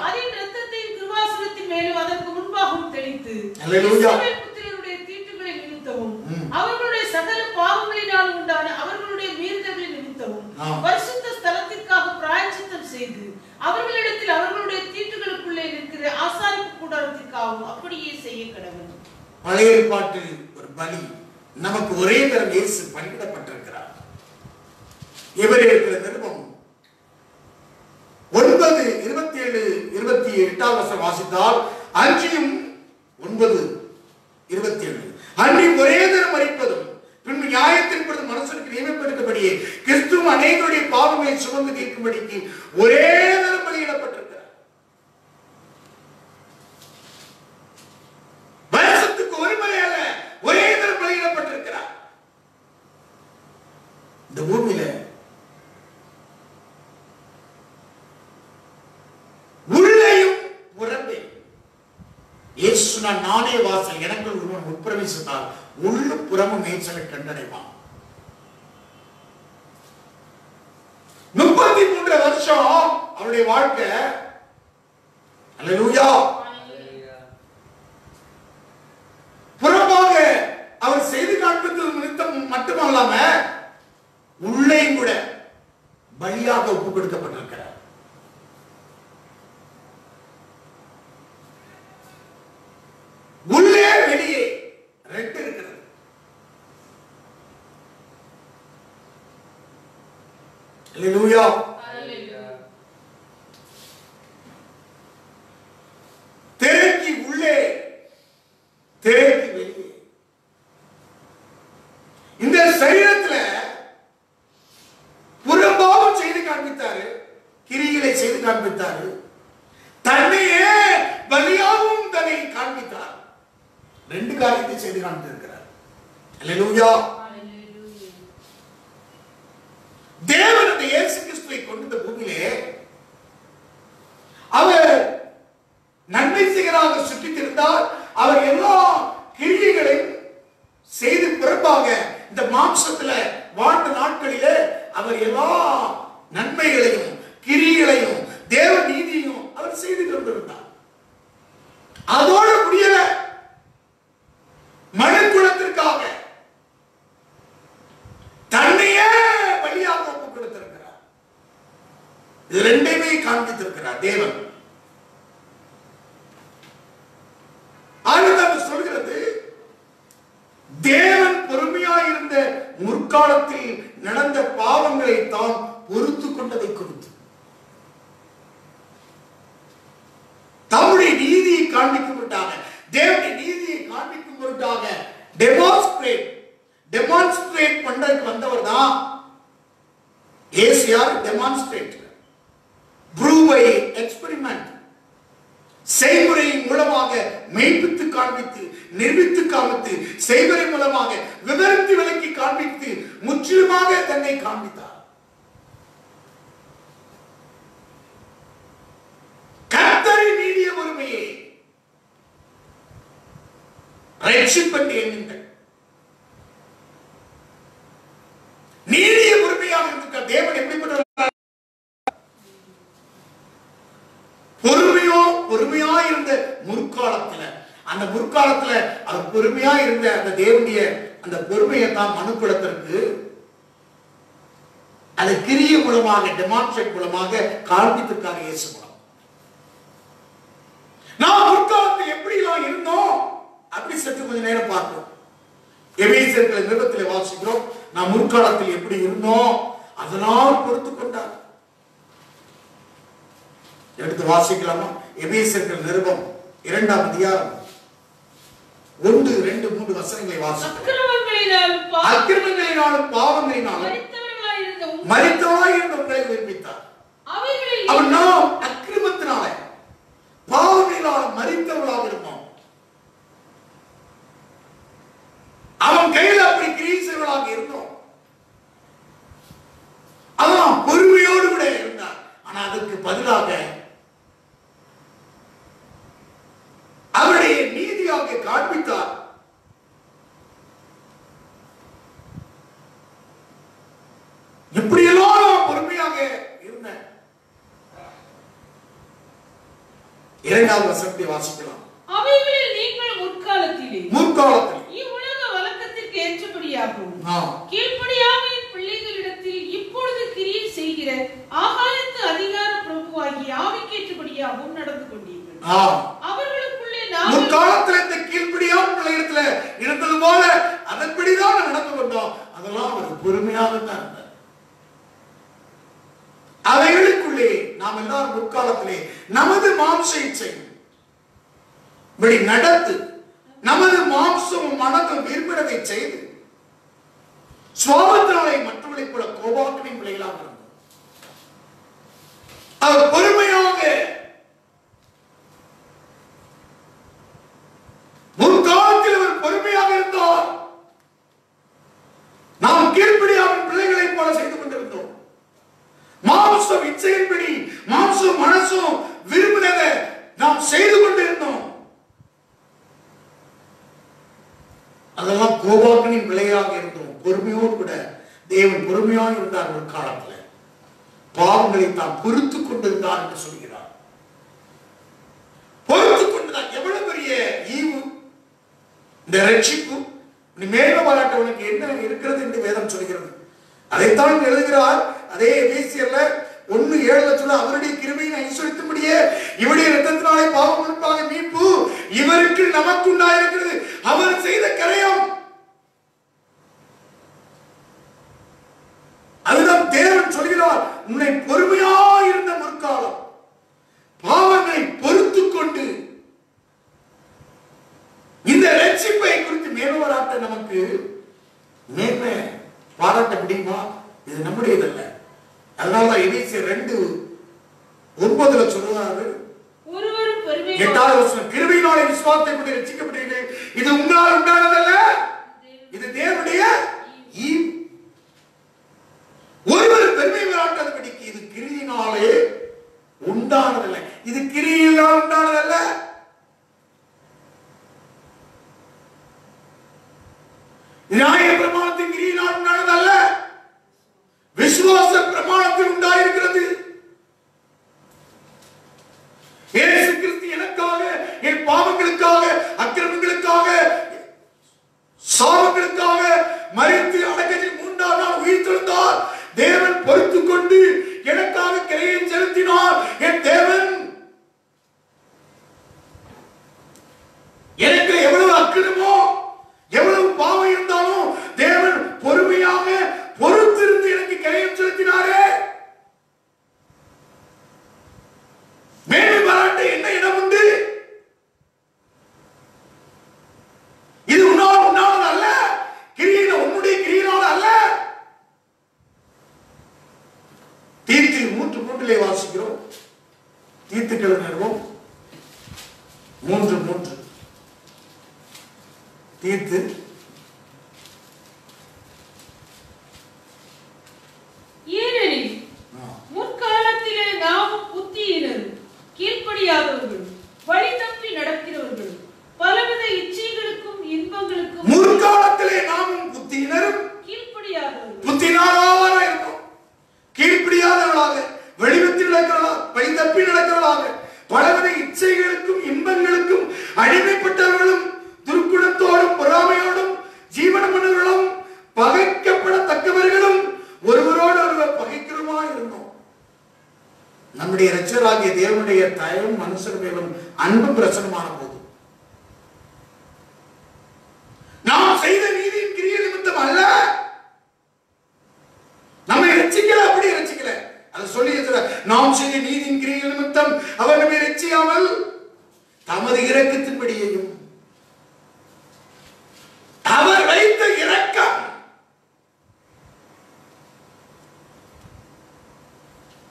அதன் இரத்தத்தை கிருபாசனத்தின் மேலும் அதற்கு முன்பாகவும் தெளித்து இஸ்ரவேல் புத்திரருடைய தீட்டுகளை நிமித்தமும் அவர்களுடைய சகல பாவங்களினால் உண்டான அவர்களுடைய மீறுதல்களை நிமித்தமும் பரிசுத்த ஸ்தலத்திற்காக பிராயச்சித்தம் செய்து அவர்களிடத்தில் அவர்களுடைய தீட்டுகளுக்குள்ளே இருக்கிற ஆசாரிப்பு கூடாரத்திற்காகவும் அப்படியே செய்ய கடவுள். பழைய ஏற்பாட்டில் ஒரு பலி நமக்கு ஒரே தரம் இயேசு பலியிடப்பட்டிருக்கிறார். இவரே இருக்கிற நிருபம் 9:27-28 வசனம் வாசித்தால் அன்றியும் 9:27 அன்றியும் ஒரே தரம் மரிப்பதும் பின்பு நியாயத்தின்படி மனுஷனுக்கு நியமிக்கப்பட்டபடியே கிறிஸ்துவும் அநேகருடைய பாவங்களை சுமந்து தீர்க்கும்படிக்கு ஒரே தரம் பலியிடப்பட்டிருக்கிறார். வருஷத்துக்கு ஒரு முறை அல்ல, ஒரே தரம் பலியிடப்பட்டிருக்கிறார். இந்த பூமியில உள்ளேயும் புறம்பே இயேசு நானே வாசல், எனக்கு ஒருவன் உட்பிரவேசித்தால் உள்ளு புறமும் மேய்ச்சலை கண்டடைவான். 33 வருஷம் அவருடைய வாழ்க்கை. அல்லேலூயா. புறமாக அவர் செய்து காண்பித்தது நிமித்தம் மட்டுமல்லாம உள்ளேயும் கூட பலியாக ஒப்பு கொடுக்கப்பட்டிருக்கிறார். உள்ளே வெளியே ரெண்டு இருக்கிறது. அல்லேலூயா. திரைக்கு உள்ளே, திரைக்கு வெளியே. இந்த சரீரத்துல புறம்பாவும் செய்து காண்பித்தாரு, கிரிகளை செய்து காண்பித்தாரு, தன்னையே பலியாகவும் தன்னை காண்பித்தார். ரெண்டு காரியத்தை செய்து காண்பித்திருக்கிறார். அல்லேலூயா. தேவன் அந்த இயேசு கிறிஸ்துவை கொண்டு இந்த பூமியிலே அவர் நன்மை செய்கிறாக சுற்றித் இருந்தால் அவர் எல்லா கிரியைகளையும் செய்து பிறப்பாக இந்த மாம்சத்துல வாழ்ந்த நாட்களிலே அவர் எல்லா நன்மைகளையும் கிரியைகளையும் தேவ நீதியையும் அவர் செய்து கொண்டிருந்தார். அதோடு முடியல, மனுக்குலத்திற்காக தன்னையே பலியாக ஒப்புக் கொடுத்திருக்கிறார். இது ரெண்டையுமே காண்பித்திருக்கிறார் தேவன். ஆண்டவர் சொல்கிறது, தேவன் பொறுமையாயிருந்த முற்காலத்தில் நடந்த பாவங்களை தான் பொறுத்து கொண்டதை குறித்து தம்முடைய நீதியை காண்பிக்கும் பொருட்டாக, தேவனுடைய நீதியை காண்பிக்கும் பொருட்டாக டெமான்ஸ்ட்ரேட் பண்றதுக்கு வந்தவர் தான் ஏசியார். டெமான்ஸ்ட்ரேட், ப்ரூவ் பை எக்ஸ்பெரிமெண்ட், செய்முறையின் மூலமாக மெய்ப்பித்து காண்பித்து நிரூபித்து காண்பித்து செய்முறை மூலமாக விவரித்து விளக்கி காண்பித்து முற்றிலுமாக தன்னை காண்பித்தார். கர்த்தரின் நீதிய பொறுமையை ரட்சிப்பென்று எண்ணுங்கள். நீதிய பொறுமையாக இருக்க தேவன் எப்படிப்பட்ட பொறுமையா இருந்த முற்காலத்துல, அந்த முற்காலத்துல அவர் பொறுமையா இருந்த அந்த தேவனுடைய அந்த பொறுமையை தான் மனுக்குலத்திற்கு அதை கிரிய மூலமாக டெமான்ஸ்ட்ரேட் மூலமாக காண்பித்திருக்காங்க இயேசு மூலம். நாம் முற்காலத்தில் எப்படி எல்லாம் இருந்தோம் அப்படி சற்று கொஞ்ச நேரம் பார்ப்போம். எபேசியர்கள் நிருபத்தில் வாசிக்கிறோம், நாம் முற்காலத்தில் எப்படி இருந்தோம் அதனால் பொறுத்து கொண்டார். எடுத்து வாசிக்கலாமா? எபேசியர்கள் நிருபம் 2ஆம் அதிகாரம் 1, 2, 3 வசனங்களை வாசிக்கிறோம். அக்கிரமங்களினாலும் பாவங்களினாலும் மரித்தவராயிருந்த உங்களை உயிர்ப்பித்தார். அவர் நாம் அக்கிரமத்தினால பாவங்களினால் மரித்தவர்களாக இருந்தோம். அவன் கையில் அப்படி கிரீசர்களாக இருந்தோம். அதான் பொறுமையோடு கூட இருந்தார். ஆனா அதற்கு பதிலாக அவருடைய நீதியாக காண்பித்தார். எப்படியெல்லாம் நான் பொறுமையாக இருந்தேன். 2வது வசனத்தை வாசிக்கலாம். அவைகளில் நீங்கள் முற்காலத்திலே இவ்வுலக வழக்கத்திற்கு ஏற்றபடியாகவும் கீழ்ப்படியாமையின் பிள்ளைகளிடத்தில் இப்பொழுது கிரியை செய்கிற ஆகாயத்து அதிகார பிரபுவாகிய ஆவிக்கு ஏற்றபடியாகவும் நடந்து கொண்டீர்கள். அவர்களுக்குள்ளே முற்காலத்தில் இந்த கீழ்ப்படியான பிள்ளைகளிடத்துல இருந்தது போல அதன்படிதான் நடந்து கொண்டோம். அதெல்லாம் ஒரு பொறுமையாக தான் இருந்தது. அவைகளுக்குள்ளே நாம் எல்லாரும் முற்காலத்திலே நமது மாம்ச இச்சை இப்படி நடத்து நமது மாம்சமும் மனதும் விரும்பினதை செய்து சுவாபத்தினாலே மற்றவர்களைப் போல கோபாக்கினின் பிள்ளைகளாக இருந்தோம். அவர் பொறுமையாக முற்காலத்தில் அவர் பொறுமையாக இருந்தார். நாம் கீழ்ப்படியாவின் பிள்ளைகளைப் போல செய்து கொண்டிருந்தோம். மாம்சம் இச்சையின்படி மாம்சம் மனசும் விரும்பினதை நாம் செய்து கொண்டிருந்தோம். அதெல்லாம் கோபாக்கினின் விளையாக இருந்தோம். பொறுமையோடு கூட தேவன் பொறுமையாக இருந்தார். ஒரு காலத்தில் பாவங்களை தான் பொறுத்து கொண்டிருந்தார் என்று சொல்கிறார். பொறுத்து கொண்டுதான் எவ்வளவு பெரிய ஈவு இந்த ரட்சிப்பு. மேல பாராட்டவனுக்கு என்ன இருக்கிறது என்று வேதம் சொல்கிறது. அதைத்தான் எழுதுகிறார். அதே எபேசியர்ல 1:7 சொல்ல, அவருடைய கிருபையை ஐஸ்வரித்தும்படியே இவருடைய இரத்தத்தினாலே பாவம் பொறுப்பாக மீட்பு இவருக்கு நமக்கு உண்டாயிருக்கிறது. அவர் செய்த கரையம். அதுதான் தேவன் சொல்கிறார், உன்னை பொறுமையாயிருந்த முற்காலம் பாவங்களை பொறுத்து கொண்டு இந்த ரட்சிப்பை குறித்து மேல்வராட்ட நமக்கு மேன்மை பாராட்ட முடியுமா? இது நம்முடையதல்ல. அதனாலதான் எபேசியர் 2:9 சொல்றாரு, ஒருவரும் 8வது வசனம், கிருபையினாலே விசுவாசத்தை கொண்டு ரட்சிக்கப்பட்டீர்கள். இது உங்களால் உண்டானதல்ல, இது தேவனுடைய ஈவு. ஒருவர் பெருமை பாராட்டாதபடிக்கு இது கிரியினாலே உண்டானதல்ல, இது கிரியினால் உண்டானதல்ல. நியாய பிரமாணத்தின் கிரியினால் உண்டானதல்ல, விசுவாச பிரமாணத்தில் உண்டாயிருக்கிறது. இயேசு கிறிஸ்து எனக்காக, என் பாவங்களுக்காக, அக்கிரமங்களுக்காக, சாபங்களுக்காக மரித்து அடக்கத்தில் 3ஆம் நாள் உயிர்த்தெழுந்தார். தேவன் பொறுத்துக் கொண்டு எனக்காக கிரையம் செலுத்தினார். என் தேவன் எனக்கு எவ்வளவு அக்கிரமோ, எவ்வளவு பாவம் இருந்தாலும் தேவன் பொறுமையாக பொறுத்திருந்து எனக்கு கிரையம் செலுத்தினாரே. மேன்மை பாராட்ட என்ன இடம் உண்டு? இது உன்னால அல்ல, கிரியின உன்னுடைய கிரியினால அல்ல. தீத்து 3:3 வாசிக்கிறோம். தீத்துக்கள் நிறுவம் 3:3. தீத்து ஏனெனில் முற்காலத்திலே நாமும் புத்தியினரும் கீழ்ப்படியாதவர்களும் வழி தப்பி நடக்கிறவர்களும் பலவித இச்சைகளுக்கும் இன்பங்களுக்கும் முற்காலத்திலே நாமும் புத்தியினரும் புத்தியினராக இருக்கோம், கீழ்ப்படியாதவர்களாக, வெளிவத்தில் நடக்கிறவர்களாக, வழி தப்பி நடக்கிறவர்களாக, பலவித இச்சைகளுக்கும் இன்பங்களுக்கும் அடிமைப்பட்டவர்களும், துர்க்குணத்தோடும் பொறாமையோடும் ஜீவனமனர்களும் பகைக்கப்படத்தக்கவர்களும் ஒருவரோடு ஒருவர் பகைக்கிறோமா இருந்தோம். நம்முடைய இரட்சகராகிய தேவனுடைய தயவும் மனுஷர் மேலும் அன்பும் பிரசனமான போது நாம் செய்த நீதியின் கிரியை நிமித்தம் அல்ல, நம்மை ரட்சிக்கல, அப்படி ரட்சிக்கல. அதை சொல்லி நாம் செய்த நீதியின் கிரியை நிமித்தம் அவர் நம்மை ரட்சியாமல் தமது இரக்கத்தின்படியையும் அவர் வைத்த இரக்கம்,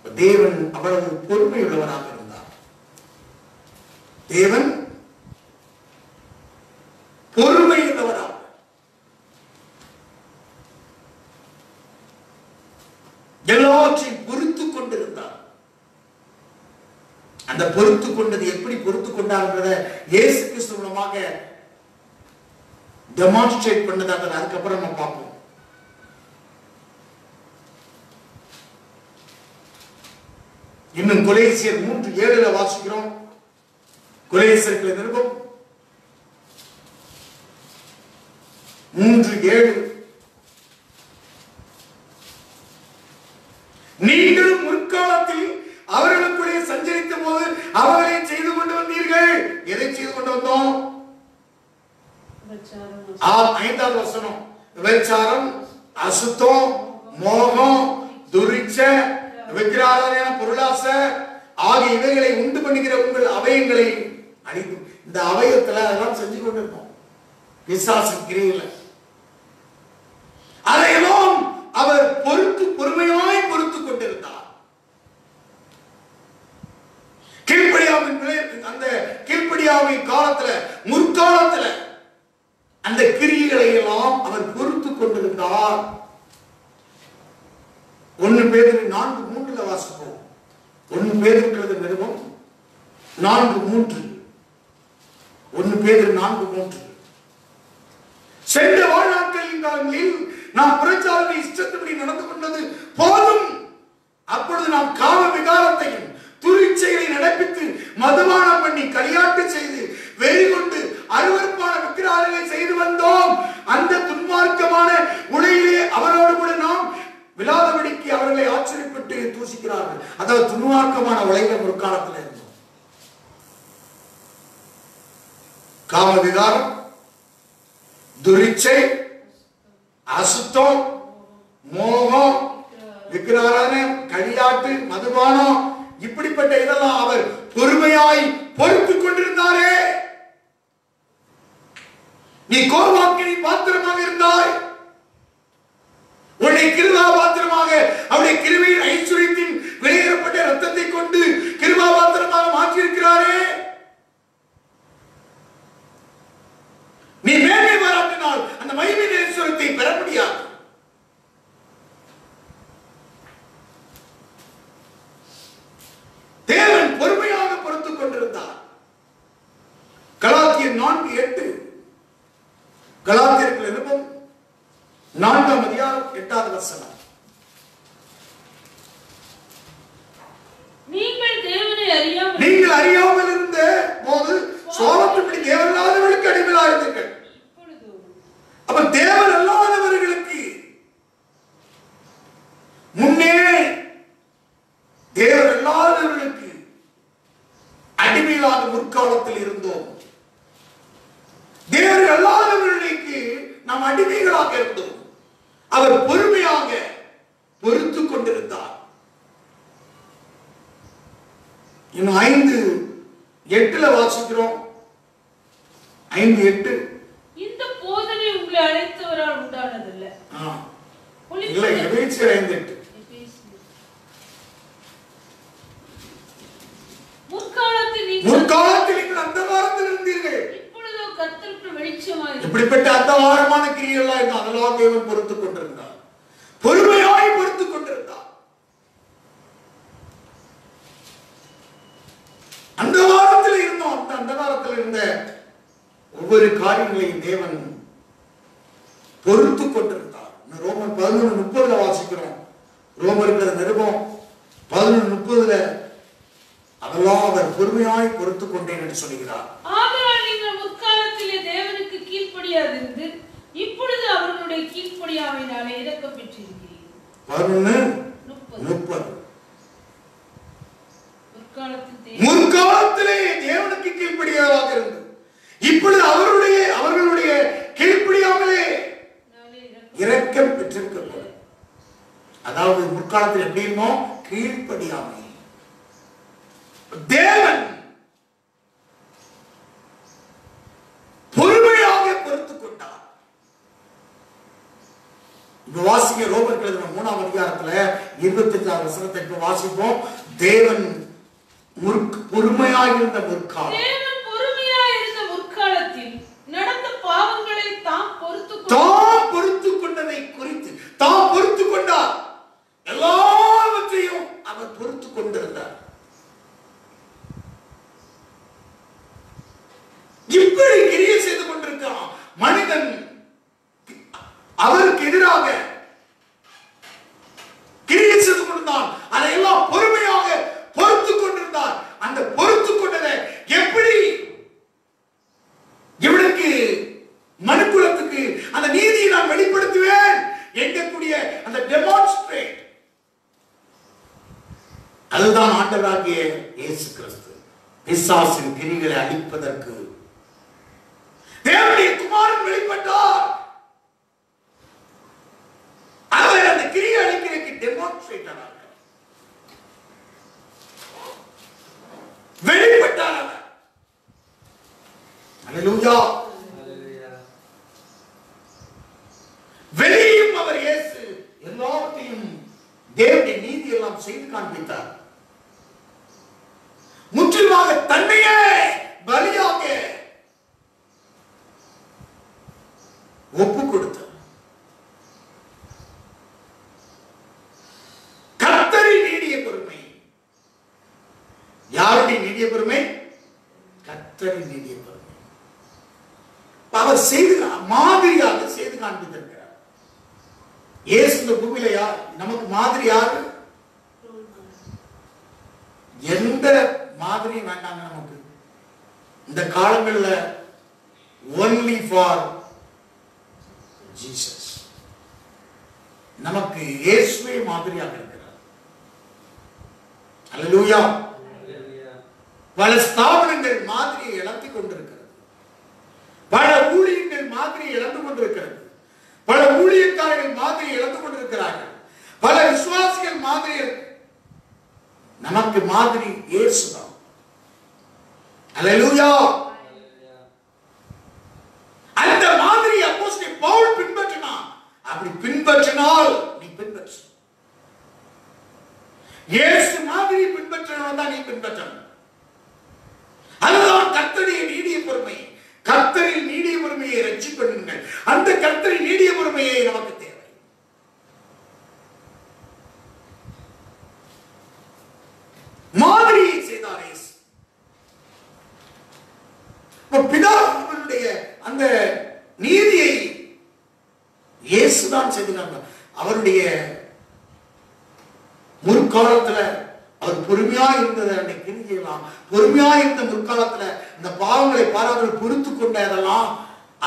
தேவன் அவ்வளவு பொறுமையுள்ளவராக இருந்தார். தேவன் பொறுமையுள்ளவராக, எல்லாவற்றையும் பொறுத்துக் கொண்டிருந்தார். அந்த பொறுத்துக் கொண்டது எப்படி பொறுத்துக் கொண்டார்ன்றத இயேசு கிறிஸ்து மூலமாக டெமான்ஸ்ட்ரேட் பண்ணதாக அதுக்கப்புறம் நம்ம பார்ப்போம். இன்னும் கொலேசியர் 3:7 வாசிக்கிறோம். கொலேசியர்கள் நிருபம் 3:7, நீங்களும் முற்காலத்தில் அவர்களுக்குள்ளே சஞ்சரித்த போது அவர்களை செய்து கொண்டு வந்தீர்கள். எதை செய்து கொண்டு வந்தோம்? 5வது வசனம், விபச்சாரம், அசுத்தம், மோகம், துரிச்சை, விக்கிரகாராதனை, பொருளாசை ஆகிய இவைகளை உண்டு பண்ணுகிற உங்கள் அவயங்களை அழிக்கும். இந்த அவயத்துல அதெல்லாம் செஞ்சு கொண்டிருக்கோம் பிசாசு கிரியில. அதையெல்லாம் அவர் பொறுமையாய் பொறுத்துக் கொண்டிருந்தார். அந்த கீழ்ப்படியாவின் காலத்துல, முற்காலத்துல அந்த கிரியைகளை எல்லாம் அவர் பொறுத்துக் கொண்டிருந்தார். 1 பேதுரு 4:3 வாசிப்போம். 1 பேதுரு நிருபம் 4:3. 1 பேதுரு 4:3. சென்ற வாழ்நாட்களில் நாம் பிரச்சாரத்தை இஷ்டத்தின்படி நடந்து கொண்டது போதும். அப்பொழுது நாம் காம விகாரத்தையும் துரிச்சைகளை நடப்பித்து மதுபானம் பண்ணி களியாட்டு செய்து வெறி கொண்டு அருவருப்பான விக்கிரகங்களை செய்து வந்தோம். அந்த துன்மார்க்கமான உலகிலே அவரோடு கூட நாம் விழாதபடிக்கு அவர்களை ஆச்சரியப்பட்டு தூசிக்கிறார்கள். அதாவது துன்மார்க்கமான உலகில ஒரு காலத்தில் இருந்தோம். காம விகாரம், துரிச்சை, அசுத்தம், மோகம், விக்கிரகாராதனை, களியாட்டு, மதுபானம், இப்படிப்பட்ட இதெல்லாம் அவர் பொறுமையாய் பொறுத்துக் கொண்டிருந்தாரே. நீ கோபாக்கினி பாத்திரமாக இருந்தாய், உன்னை கிருபா பாத்திரமாக அவருடைய கிருபையின் ஐஸ்வரியத்தின் வெளியேறப்பட்ட ரத்தத்தை கொண்டு கிருபா பாத்திரமாக மாற்றியிருக்கிறாரே. மகிமை நேசத்தை பெற முடியாது. தேவன் பொறுமையாக பொறுத்துக் கொண்டிருந்தார். கலாத்தியர் 4:8 கலாத்தியர்கள் நிருபம் 4ஆம் அதிகாரம் 8வது வசனம். நீங்கள் அறியாமல் இருந்த போது சோதனைப்படி தேவனல்லாதவர்களுக்கு அடிமையாக இருந்தீர்கள். அப்ப தேவன் அல்லாதவர்களுக்கு முன்னே தேவன் அல்லாதவர்களுக்கு அடிமையில்லாத முற்காலத்தில் இருந்தோம். தேவன் அல்லாதவர்களுக்கு நாம் அடிமைகளாக இருந்தோம். அவர் பொறுமையாக பொறுத்துக் கொண்டிருந்தார். இன்னும் 5:8 வாசிக்கிறோம். 5:8 இந்த போதனை உங்களை அழைத்தவரால் உண்டானதல்ல. இல்ல, எபேசியர் 5:8 முற்காலத்தில் நீங்கள் அந்தகாரத்தில் இருந்தீர்கள், இப்பொழுதோ கர்த்தருக்குள் வெளிச்சமாய். இப்படிப்பட்ட அந்தகாரமான கிரியைகள் இருந்தால் அதெல்லாம் தேவன் பொறுத்துக் கொண்டிருந்தார், பொறுமையாய் பொறுத்துக் கொண்டிருந்தார். அந்தகாரத்தில் இருந்தோம். அந்த அந்தகாரத்தில் இருந்த ஒவ்வொரு காரியங்களையும் தேவன் பொறுத்துக் கொண்டிருந்தார். ரோமர் 11:30 வாசிக்கிறோம். ரோமருக்கு நிருபம் 11:30 அதெல்லாம் அவர் பொறுமையாய் பொறுத்துக் கொண்டேன் என்று சொல்கிறார். ஆதலால் நீங்கள் முற்காலத்திலே தேவனுக்கு கீழ்ப்படியாதிருந்து இப்பொழுது அவர்களுடைய கீழ்ப்படியாமையினாலே இரக்கம் பெற்றிருக்கிறீர்கள். 11:30 முற்காலத்திலே தேவனுக்கு கீழ்ப்படியாதவராக இருந்து இப்பொழுது அவர்களுடைய கீழ்ப்படியாமலே இரக்கம் பெற்றிருக்கிறார். அதாவது முற்காலத்தில் எப்படி இருந்தோம்? கீழ்ப்படியாமை. தேவன் பொறுமையாக பொறுத்துக் கொண்டார். இப்ப வாசிக்க ரோமர் 3ஆம் அதிகாரத்துல 25ஆம் வசனத்தை இப்ப வாசிப்போம். தேவன் பொறுமையாக இருந்த முற்காலம், தேவன் பொறுமையாக இருந்த முற்காலத்தில் நடந்த பாவங்களை தாம் பொறுத்துக் கொண்டதை குறித்து தாம் பொறுத்துக் கொண்டார். எல்லாவற்றையும் அவர் பொறுத்துக் கொண்டிருந்தார். இப்படி கிரியை செய்து கொண்டிருக்கிறான் மனிதன். அவருக்கு எதிராக கிரியை செய்து கொண்டிருந்தான். அதையெல்லாம் பொறுமையாக பொறுத்துக் கொண்டிருந்தார். அந்த பொறுத்துக் கொண்டதை எப்படி இவனுக்கு மனுக்குலத்துக்கு அந்த நீதியை நான் வெளிப்படுத்துவேன் என்கூடிய அந்த டெமான்ஸ்ட்ரேட், அதுதான் ஆண்டவராகிய இயேசு கிறிஸ்து பிசாசின் கிரிகளை அழிப்பதற்கு தேவனுடைய குமாரன் வெளிப்பட்டார். அவர் அந்த கிரியை அழிக்கிறதுக்கு டெமான்ஸ்ட்ரேட் ஆனார், வெளிப்பட்டார் அவர். அல்லேலூயா. வெளியும் அவர் இயேசு எல்லாத்தையும் தேவனுடைய நீதி எல்லாம் செய்து காண்பித்தார். முற்றிலுமாக தன்னையே பலியாக ஒப்பு கொடுத்தார். கர்த்தரின் நீடிய பொறுமை. யாருடைய நீடிய பொறுமை? கர்த்தரின் நீடிய பொறுமை. அவர் செய்து மாதிரியாக செய்து காண்பித்திருக்கிறார். இயேசு இந்த பூமியில நமக்கு மாதிரி யாரு? எந்த மாதிரி வேண்டாங்க நமக்கு இந்த காலங்கள்ல. only for Jesus. நமக்கு இயேசுவே மாதிரியாக இருக்கிறார். அல்லேலூயா. பல ஸ்தாபனங்கள் மாதிரியை இழந்து கொண்டிருக்கிறது. பல ஊழியர்கள் மாதிரியை இழந்து கொண்டிருக்கிறது. பல ஊழியக்காரர்கள் மாதிரியை இழந்து கொண்டிருக்கிறார்கள். பல விசுவாசிகள் மாதிரி. நமக்கு மாதிரி இயேசுதான். அல்லேலூயா. அந்த மாதிரி அப்போஸ்தலன் பவுல் பின்பற்றினான். அப்படி பின்பற்றினால் நீ பின்பற்று. இயேசு மாதிரி பின்பற்றணும் தான் நீ பின்பற்றணும். அதுதான் கர்த்தருடைய நீடிய பொறுமை. கர்த்தரின் நீடிய பொறுமையை ரட்சிக்கொள்ளுங்கள். பாருங்கள், அந்த கர்த்தரின் நீடிய பொறுமையை நமக்கு தேவை. மாதிரியை செய்தார் இயேசு. பிதாவுடைய அந்த நீதியை இயேசுதான் செய்தாங்க. அவருடைய முற்காலத்துல அவர் பொறுமையா இருந்தது, அன்னைக்கு கிரிஞ்செல்லாம் பொறுமையா இருந்த முற்காலத்துல இந்த பாவங்களை பாராமல் பொறுத்து கொண்டதெல்லாம்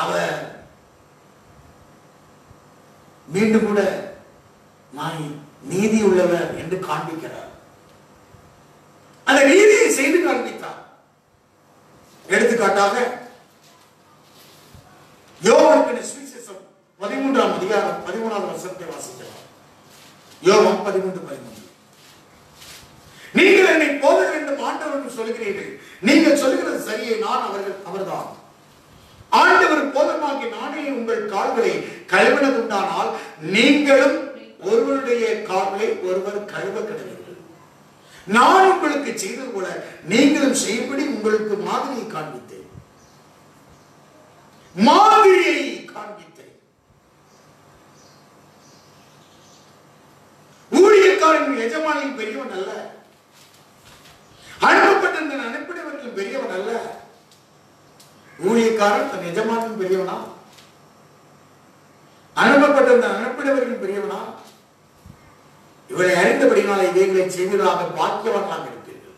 அவர் மீண்டும் கூட நான் நீதி உள்ளவர் என்று காண்பிக்கிறார். அந்த நீதியை செய்து காண்பித்தார். எடுத்துக்காட்டாக யோவான் சுவிசேஷம் 13ஆம் அதிகாரம் 13வது வசனத்தை வாசிக்கலாம். யோவான் 13:13. நீங்கள் என்னை போதகர் என்று ஆண்டவர் சொல்கிறீர்கள், நீங்கள் சொல்கிறது சரியே, நான் அவர்தான். ஆண்டவர் போதகமாகி நானே உங்கள் கால்களை கழுவினதுண்டானால் நீங்களும் ஒருவருடைய கால்களை ஒருவர் கழுவ கடவீர்கள். நான் உங்களுக்கு செய்தது போல நீங்களும் செய்யும்படி உங்களுக்கு மாதிரியை காண்பித்தேன். மாதிரியை காண்பித்தேன். ஊழியக்காரன் எஜமானின் பெரியவன் அல்ல, அனுப்பப்பட்ட அனுப்பினவர்கள் பெரியவன் அல்ல. ஊழியக்காரன் தன் எஜமானின் பெரியவனா? அனுப்பப்பட்ட அனுப்பினவர்கள் பெரியவனா? இவரை அறிந்தபடினால இவைகளை செய்வதாக பாக்கியவான்களாக இருப்பீர்கள்.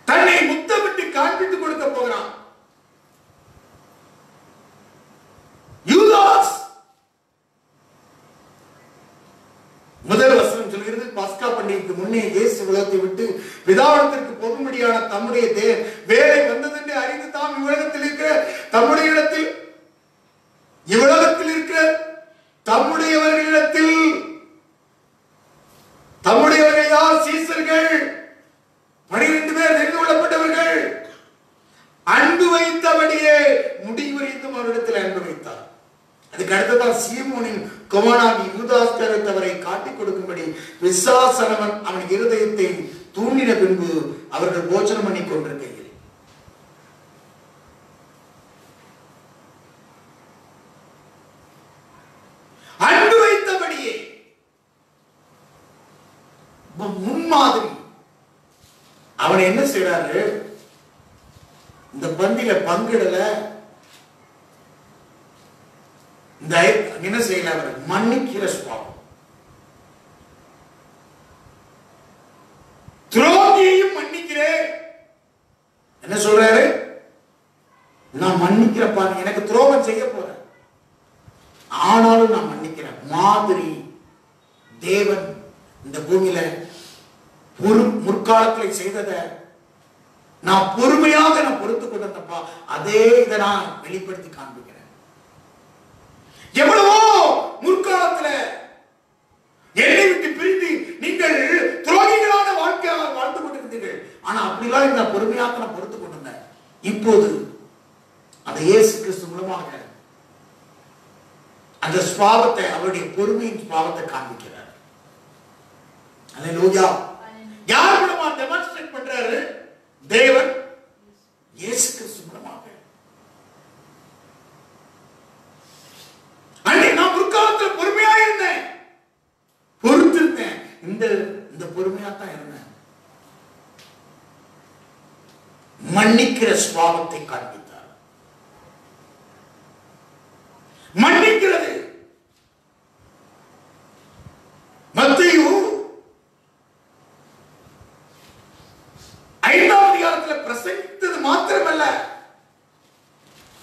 தன்னை முத்தமிட்டு காண்பித்துக் கொடுக்க போகிறான் யூதாஸ். முதல் வசனம் சொல்கிறது, பஸ்கா பண்டிகைக்கு முன்னே இயேசு உலகத்தை விட்டு பிதாவிடத்திற்கு போகும்படியான தம்முடைய வேலை வந்ததென்று அறிந்து தாம் இவ்வுலகத்தில் இருக்கிற தம்முடைய இடத்தில் இவ்வுலகத்தில் இருக்கிற தம்முடையவர்களிடத்தில், தம்முடையவர்கள் யார்? சீசர்கள், 12 பேர் தெரிந்து கொள்ளப்பட்டவர்கள். அன்பு வைத்தபடியே முடிவரைத்தும் அவரிடத்தில் அன்பு வைத்தார். அதுக்கு அடுத்ததான் சீமோனின் குமாரனாகி யூதாஸ் அவரை காட்டிக் கொடுக்கும்படி பிசாசனவன் அவன் இருதயத்தை தூண்டின பின்பு அவர்கள் போஜனம் பண்ணி கொண்டிருக்கையில் அன்பு வைத்தபடியே முன்மாதிரி. அவனை என்ன செய்யறாரு? இந்த பந்தியில பங்கிடல, இந்த என்ன செய்யல, அவர் மன்னிக்கிற சுவாபம். துரோகியையும் மன்னிக்கிறேன். என்ன சொல்றாரு? நான் மன்னிக்கிறப்பா, எனக்கு துரோகம் செய்ய போறேன், ஆனாலும் நான் மன்னிக்கிறேன். மாதிரி தேவன் இந்த பூமியில முற்காலத்தில் செய்ததை நான் பொறுமையாக நான் பொறுத்து கொண்டப்பா, அதே இதை நான் வெளிப்படுத்தி காண்பிக்கிறேன். எவ்வளவோ முற்காலத்துல என்னை விட்டு பிரிந்து நீங்கள் துரோகிகளான வாழ்க்கையாக வாழ்ந்து கொண்டிருந்தீர்கள், ஆனா அப்படிலாம் நான் பொறுமையாக நான் பொறுத்து கொண்டிருந்தேன். இப்போது அந்த இயேசு கிறிஸ்து மூலமாக அந்த சுபாவத்தை, அவருடைய பொறுமையின் சுபாவத்தை காண்பிக்கிறார். அல்லேலூயா. யார் மூலமா டெமான்ஸ்ட்ரேட் பண்றாரு? தேவன் இயேசு கிறிஸ்து மூலமாக. அன்னை நான் முற்காலத்தில் பொறுமையா இருந்தேன், பொறுத்திருந்தேன். இந்த பொறுமையா தான் இருந்தேன். மன்னிக்கிற சுபாவத்தை காண்பித்தார். மன்னிக்கிறது. மத்தேயு 5ஆம் அதிகாரத்தில் பிரசங்கித்தது மாத்திரமல்ல,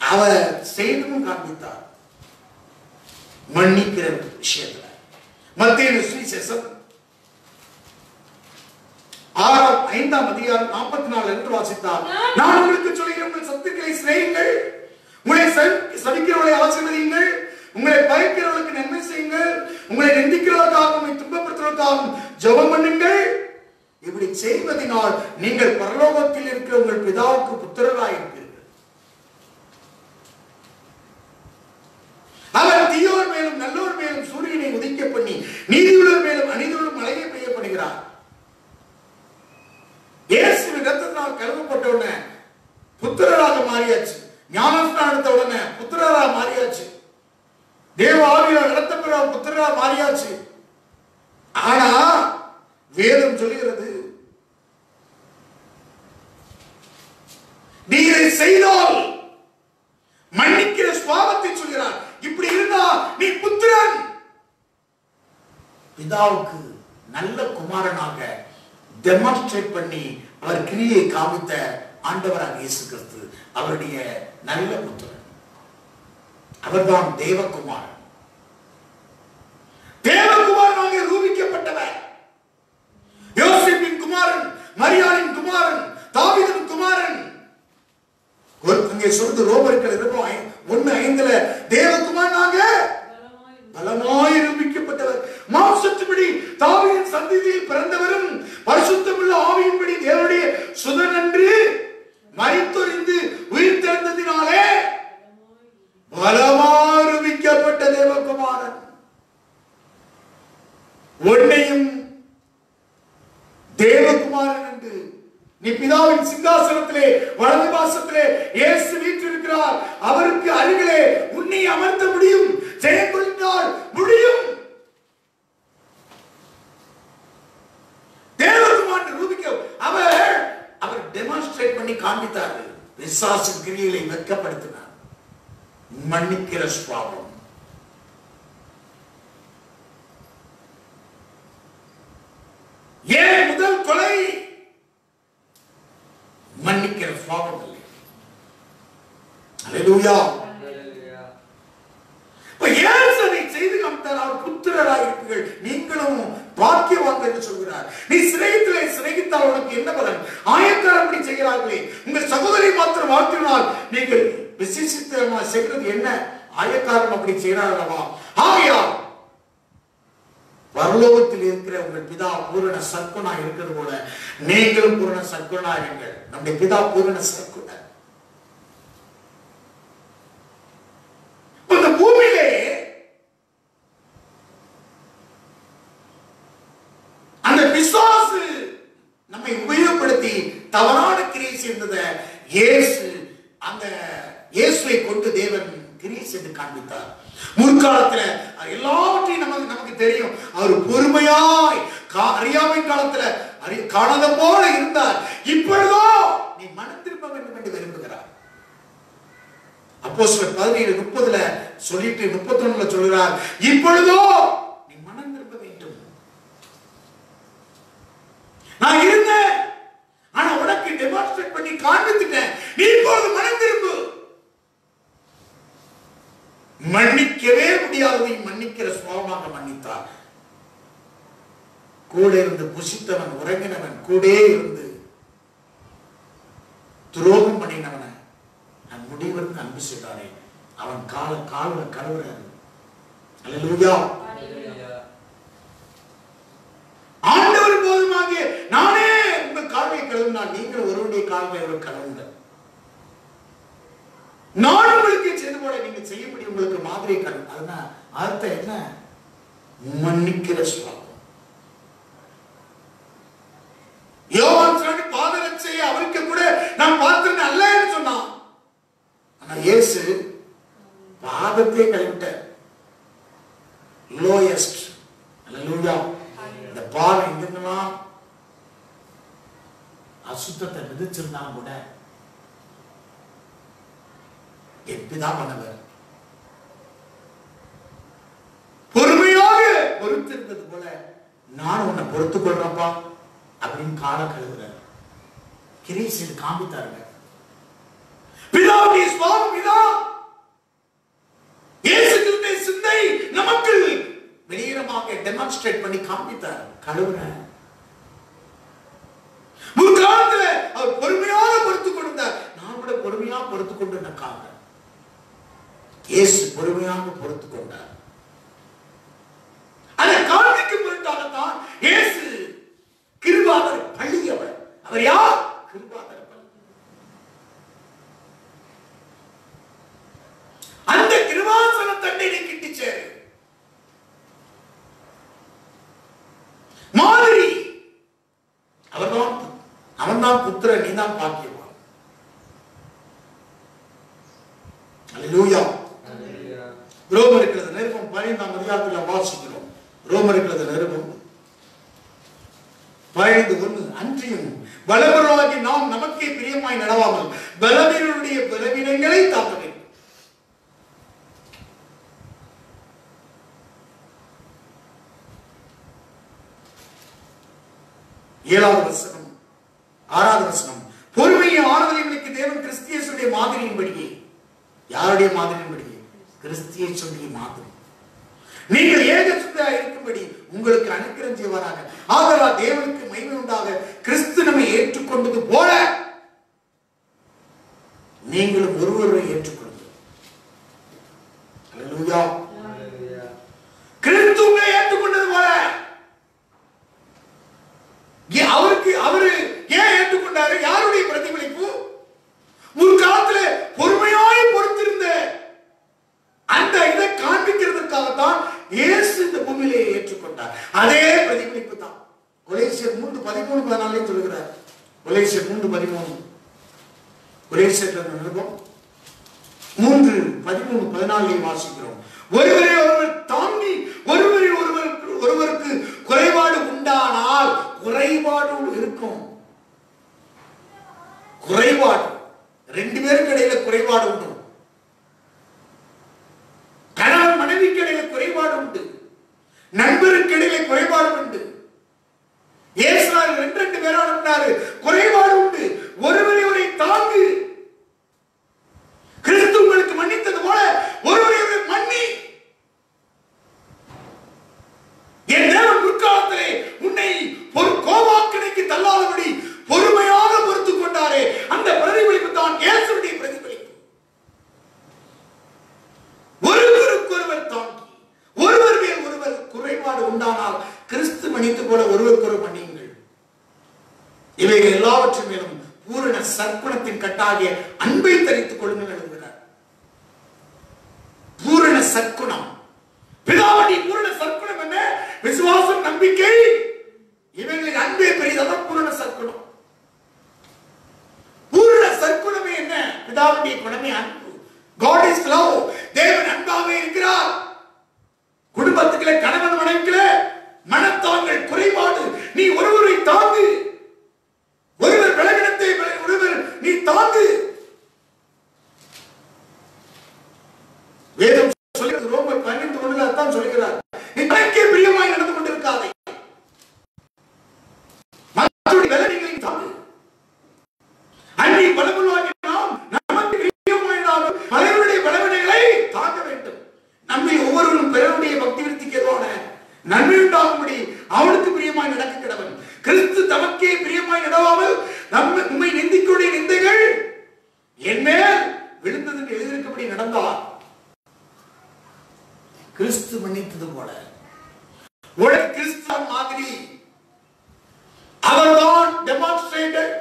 அவர் செய்தும் காண்பித்தார் மன்னிக்கிற விஷயத்துல. மத்தேயு சுவிசேஷம் 5ஆம் அதிகாரம் 44 என்று வாசித்தார். நான் உங்களுக்கு சொல்கிறேன், உங்கள் சத்துக்களை சிநேகியுங்கள், உங்களை சபிக்கிறவர்களை ஆசீர்வதியுங்கள், உங்களை பயக்கிறவர்களுக்கு நன்மை செய்யுங்கள், உங்களை நிந்திக்கிறவர்களுக்காகவும் உங்களை துன்பப்படுத்துவதற்காகவும் ஜெபம் பண்ணுங்கள். இப்படி செய்வதனால் நீங்கள் பரலோகத்தில் இருக்கிற உங்கள் பிதாவுக்கு புத்திரராய் இருப்பீர்கள். அவர் தீயோர் மேலும் நல்லோர் மேலும் சூரியனை உதிக்க பண்ணி நீதியுள்ளோர் மேலும் அநீதியுள்ளோர் மழையை பெய்ய பண்ணுகிறார். இயேசுவின் இரத்தத்தினால் ஆவியினால் கழுவப்பட்ட உடனே புத்திரராக மாறியாச்சு. ஞானஸ்நானம் எடுத்த உடனே புத்திரராக மாறியாச்சு. தேவ ஆவியால் நடத்தப்பட்ட புத்திரராக மாறியாச்சு. ஆனா வேதம் சொல்லுகிறது, நீ இதை செய்தால் மன்னிக்கிற சுவாபத்தை சொல்கிறார். இப்படி இருந்தா நீ புத்திரன். பிதாவுக்கு நல்ல குமாரனாக டெமான்ஸ்ட்ரேட் பண்ணி அவர் கிரியை காமித்த ஆண்டவராக இயேசு கிறிஸ்து அவருடைய நல்ல புத்திரன். அவர்தான் தேவகுமாரன். தேவகுமாரனாக ரூபிக்கப்பட்டவர். யோசேப்பின் குமாரன், மரியாளின் குமாரன், தாவீதின் குமாரன். இங்கே சொல்றது ரோமர்கள் 1:5 தேவகுமாரனாக பலமாய் ரூபிக்கப்பட்டவர். மாம்சத்தின்படி தாவீதின் சந்ததியில் பிறந்தவரும் பரிசுத்தமுள்ள ஆவியின்படி தேவனுடைய சுதன் என்று மரித்தொழிந்து உயிர் தெழுந்ததினாலே பலமாய் ரூபிக்கப்பட்ட தேவகுமாரன். உன்னையும் தேவகுமாரன் என்று நீ பிதாவின் சிங்காசனத்திலே வலது பாசத்திலே இயேசு வீற்றிருக்கிறார். அவருக்கு அருகிலே உன்னை அமர்த்த முடியும். ஜெயம் கொண்டால் முடியும். தேவகுமாரன் ரூபிக்க அவர் டெமான்ஸ்ட்ரேட் பண்ணி காண்பித்தார். பிசாசின் கிரியைகளை வெட்கப்படுத்தினார். மன்னிக்கிற சுபாவம். ஏன் முதல் கொலை? மன்னிக்கிற சுபாவம் இல்லை. அல்லேலூயா. அதை செய்து காமித்தார். அவர் புத்திரராய் இருப்பீர்கள், நீங்களும் பாக்கியவான்கள் என்று சொல்கிறார். நீ சிநேகித்தலை சிநேகித்தால் உனக்கு என்ன பலன்? ஆயக்காரர் அப்படி செய்கிறார்களே, உங்கள் சகோதரி மாத்திரம் வாழ்த்தினால் நீங்கள் விசேஷித்தமாக செய்கிறது என்ன? ஆயக்காரன் அப்படி செய்கிறார்களா? ஆகையால் பரலோகத்தில் இருக்கிற உங்கள் பிதா பூரண சற்குணா இருக்கிறது போல நீங்களும் பூரண சற்குணா இருங்கள். நம்முடைய பிதா பூரண சற்குண. இந்த பூமியிலே அந்த பிசாசு நம்மை உபயோகப்படுத்தி தவறான கிரியை செய்தத அந்த இயேசுவை கொண்டு தேவன் கிரியை செய்து காண்பித்தார். முற்காலத்துல எல்லாவற்றையும் நமக்கு தெரியும். அவர் பொறுமையாய் அறியாமை காலத்துல காணாத போல இருந்தார். இப்பொழுதோ நீ மனம் திரும்ப வேண்டும் என்று விரும்புகிறார். அப்போஸ்தலர் 17:30 சொல்லிட்டு 31 சொல்கிறார், இப்பொழுதோ நீ மனம் திரும்ப வேண்டும். நான் இருந்தேன், ஆனா உனக்கு டெமான்ஸ்ட்ரேட் பண்ணி காண்பித்துட்டேன். நீ இப்போது மனம் திரும்பு. மன்னிக்கவே முடியாததை மன்னிக்கிற சுபாவமாக மன்னித்தார். கூட இருந்து புசித்தவன் உறங்கினவன், கூட இருந்து துரோகம் பண்ணினவன நான் முடிவெடுத்து அன்பு செய்தானே அவன் கால கழுவுறாரு. அல்லேலூயா. ஆண்டவர் போதுமாக நானே உங்க காலை கழுவினால் நீங்கள் ஒருவருடைய காலை கழுவுங்கள். நான் உங்களுக்கு செய்து போல நீங்க செய்யப்படி உங்களுக்கு மாதிரி கடன். அதுதான் அர்த்தம் என்ன? மன்னிக்கிற சுபாவம். யோவான் சொன்ன பாதரட்சையை அவருக்கு கூட நான் பார்த்தேன் அல்லன்னு சொன்னான். ஆனா இயேசு பாதத்தை கழுவிட்டார். லோயஸ்ட். அல்லேலூயா. இந்த பாதம் எங்கெல்லாம் அசுத்தத்தை விதிச்சிருந்தாலும் கூட எப்படிதான் பண்ணவர் பொறுமையாக பொறுத்திருந்தது போல நான் உன்னை பொறுத்துக் கொள்றப்பா அப்படின்னு கால கழுவுறார். கிரியை செய்து காண்பித்தாருங்க. பிதாவுடைய சுபாவம் இதான். இயேசு கிறிஸ்துவின் சிந்தை நமக்கு வெளியரமாக டெமான்ஸ்ட்ரேட் பண்ணி காண்பித்தார். கழுவுற முற்காலத்தில் அவர் பொறுமையாக பொறுத்துக் கொண்டார். நான் கூட பொறுமையாக பொறுத்துக் கொண்டு நக்காங்க. இயேசு பொறுமையாக பொறுத்துக் கொண்டார். அதை காண்பிக்கும் பொருட்டாகத்தான் இயேசு கிருபாதர் பள்ளி. அவர் யார்? கிருபாதர் பள்ளி. அந்த கிருபாசன தண்டனை கிட்டிச்சு மாதிரி அவன் அவன்தான் புத்திரன், நீதான் பாக்கியவான். அல்லேலூயா. ரோமருக்கு நிருபம் 15ஆம் அதிகாரத்தில் வாசிக்கிறோம். ரோமருக்கு நிருபம் 15:1 அன்றியும் பலவராகி நாம் நமக்கே பிரியமாய் நடவாமல் பலவீனருடைய பலவீனங்களை தாக்க வேண்டும். 7வது வசனம் 6வது வசனம் பொறுமையை ஆறுதலுக்கு தேவன் கிறிஸ்தியேசுடைய மாதிரியின்படியே. யாருடைய மாதிரியின்படியே? கிறிஸ்தியேசுடைய மாதிரி. நீங்கள் ஏகசுத்தராய் இருக்கும்படி உங்களுக்கு அனுக்கிரகம் செய்வாராக. ஆதலால் தேவனுக்கு மகிமை உண்டாக கிறிஸ்து நம்மை ஏற்றுக்கொண்டது போல நீங்களும் ஒருவரை ஏற்றுக்கொள்ளுங்கள். அல்லேலூயா. கிறிஸ்து உங்களை ஏற்றுக்கொண்டது போல அவரு ஏன் ஏற்றுக்கொண்டாரு? யாருடைய பிரதிபலிப்பு? முற்காலத்துல பொறுமையாய் பொறுத்திருந்த அந்த இதை காண்பிக்கிறதுக்காகத்தான் இயேசு இந்த பூமியிலே ஏற்றுக்கொண்டார். அதே பிரதிபலிப்பு தான் கொலோசியர் 3:13-14 சொல்கிறார். கொலோசியர் 3:13 கொலோசியர் நிருபம் 3:13-14 வாசிக்கிறோம். ஒருவரை ஒருவர் தாங்கி ஒருவருக்கு குறைபாடு உண்டானால் குறைபாடு இருக்கும். குறைபாடு ரெண்டு பேருக்கு இடையில குறைபாடு உண்டு. கணவன் மனைவிக்கு இடையில குறைபாடு உண்டு. நண்பருக்கு இடையில குறைபாடு உண்டு. இயேசுவார் ரெண்டு பேரா இருந்தாரு. குறைபாடு உண்டு. ஒருவரை தாங்கு. கிறிஸ்து உங்களுக்கு மன்னித்தது போல ஒருவரை மன்னி. என் தேவன் முற்காலத்திலே உன்னை ஒரு கோபாக்கினைக்கு தள்ளாதபடி பொறுமையாக பொறுத்துக் கொண்டாரே, அந்த பிரதிபலிப்பு தான் இயேசுவுடைய பிரதிபலிப்பு. ஒருவருக்கொருவர் தாங்கி ஒருவர் மேல் ஒருவர் குறைபாடு உண்டானால் கிறிஸ்து மன்னித்தது போல ஒருவருக்கொருவர் மன்னியுங்கள். இவைகள் எல்லாவற்றின் மேலும் பூரண சற்குணத்தின் கட்டாகிய அன்பை தரித்துக் கொள்ளுங்கள் எழுதுகிறார். பூரண சற்குணம். பிதாவுடைய பூரண சற்குணம் என்ன? விசுவாசம், நம்பிக்கை, இவைகளின் அன்பே பெரியதான் பூரண சற்குணம். பூரண சற்குணமே என்ன? பிதாவுடைய குணமே அன்பு. God is love. தேவன் அன்பாக இருக்கிறார். குடும்பத்துக்குள்ளே கணவன் மனைவிக்குள்ளே மனத்தாங்கள் குறைபாடு, நீ ஒருவரை தாங்கு. ஒருவர் பலவீனத்தை ஒருவர் நீ தாங்கு. வேதம் சொல்கிறது ரோமர் 12:1 அதான் சொல்கிறார். நீ தனக்கே பிரியமாய் நடந்து கொண்டிருக்காதே, மற்றவருடைய பலவீனங்களை தாங்கு. அன்னி பலமுள்ளவனாகிய நாம் நமக்கு பிரியமாய் பலருடைய பலவீனங்களை தாங்க வேண்டும். நம்மை ஒவ்வொருவரும் பிறருடைய பக்தி விருத்திக்கு ஏதுவான நன்மை உண்டாகும்படி அவனுக்கு பிரியமாய் நடக்க கடவன். கிறிஸ்து தமக்கே பிரியமாய் நடவாமல் நம்மை நிந்திக்கூடிய நிந்தைகள் என்மேல் விழுந்தது என்று எழுதியிருக்கபடி நடந்தார். கிறிஸ்து மன்னித்தது போல உலக கிறிஸ்து மாதிரி அவர்தான் டெமான்ஸ்ட்ரேட்டட்.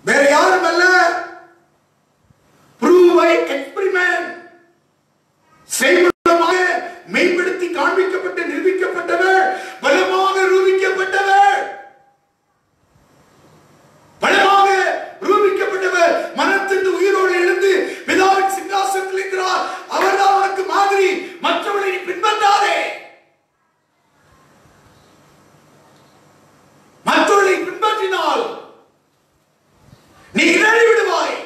வேற யாரும் அல்ல. Prove by experiment. செய்முறையாக மெய்ப்படுத்தி காண்பிக்கப்பட்டு நிரூபிக்கப்பட்டவர், பலமாக ரூபிக்கப்பட்டவர், பலமாக ரூபிக்கப்பட்டவர், மனத்திலிருந்து உயிரோடு எழுந்து பிதாவின் சிங்காசனத்தில் இருக்கிறார். அவர்தான் உனக்கு மாதிரி. மற்றவர்களை நீ பின்பற்றாதே. மற்றவர்களை பின்பற்றினால் நீ இடறி விடுவாய்.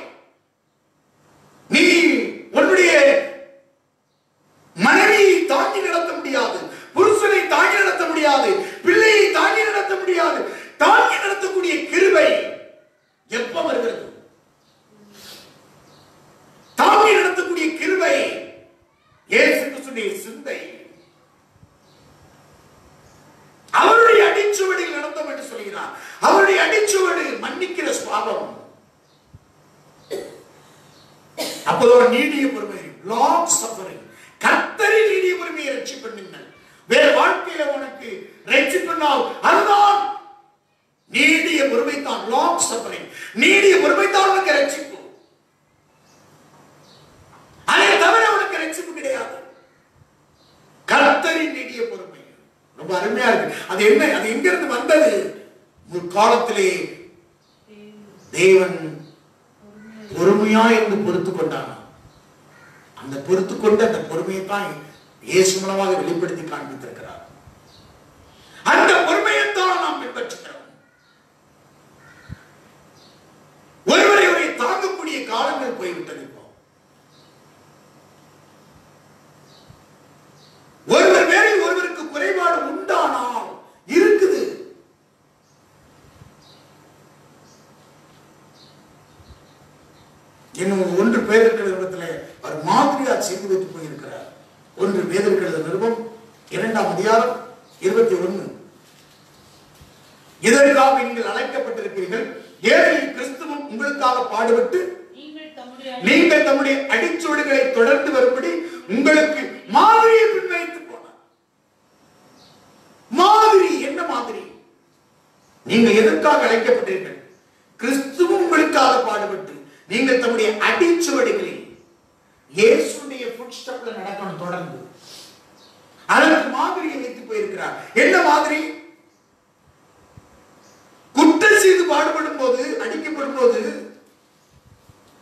நீ உன்னுடைய மனைவியை தாங்கி நடத்த முடியாது, புருஷனை தாங்கி நடத்த முடியாது, பிள்ளையை தாங்கி நடத்த முடியாது. தாங்கி நடத்தக்கூடிய கிருபை எப்ப வருகிறது? தாங்கி நடத்தக்கூடிய கிருபை இயேசு கிறிஸ்துவின் சிந்தை. அவருடைய அடிச்சுவடியில் நடத்தம் என்று சொல்கிறார். அவருடைய அடிச்சுவடு மன்னிக்கிற சுபாவம். அப்போதான் நீடிய பொறுமை, லாங் சஃபரிங். கர்த்தரின் நீடிய பொறுமையை ரட்சிப்பண்ணுங்கள். வேற வாழ்க்கையில உனக்கு ரட்சிப்பண்ணால் அதுதான் நீடிய பொறுமை தான். லாங் சஃபரிங், நீடிய பொறுமை தான் உனக்கு ரட்சிப்பு. அதை தவிர உனக்கு ரட்சிப்பு கிடையாது. கர்த்தரின் நீடிய பொறுமை ரொம்ப அருமையா இருக்கு. அது என்ன? அது எங்க முற்காலத்திலே தேவன் பொறுமையா இருந்து பொறுத்து கொண்டான். அந்த பொறுத்து கொண்ட அந்த பொறுமையை தான் இயேசு மூலமாக வெளிப்படுத்தி காண்பித்திருக்கிறார். அந்த பொறுமையைத்தான் நாம் பின்பற்றுகிறோம். ஒருவரை தாங்கக்கூடிய காலங்கள் போய்விட்டது. ஒருவர் மேல் ஒருவருக்கு குறைபாடு உண்டானால் இருக்குது. இன்னும் 1 பேதர் நிருபத்தில் அவர் மாதிரியா செய்து வைத்து போயிருக்கிறார். 1 பேதர் நிருபம் 2ஆம் அதிகாரம் 21. இதற்காக நீங்கள் அழைக்கப்பட்டிருக்கிறீர்கள், ஏனெனில் கிறிஸ்துவும் உங்களுக்காக பாடுபட்டு நீங்கள் தம்முடைய அடிச்சுவடுகளை தொடர்ந்து வரும்படி உங்களுக்கு மாதிரியை பின்வைத்து போனார். மாதிரி என்ன மாதிரி? நீங்கள் எதற்காக அழைக்கப்பட்டீர்கள்? கிறிஸ்துவும் உங்களுக்காக பாடுபட்டு நீங்கள் தம்முடைய அடிச்சுவடுகளில் இயேசுடைய ஃபுட்ஸ்டெப்ல நடக்கணும். தொடர்ந்து அதற்கு மாதிரியை வைத்து போயிருக்கிறார். என்ன மாதிரி? குற்றம் செய்து பாடுபடும் போது, அடிக்கப்படும் போது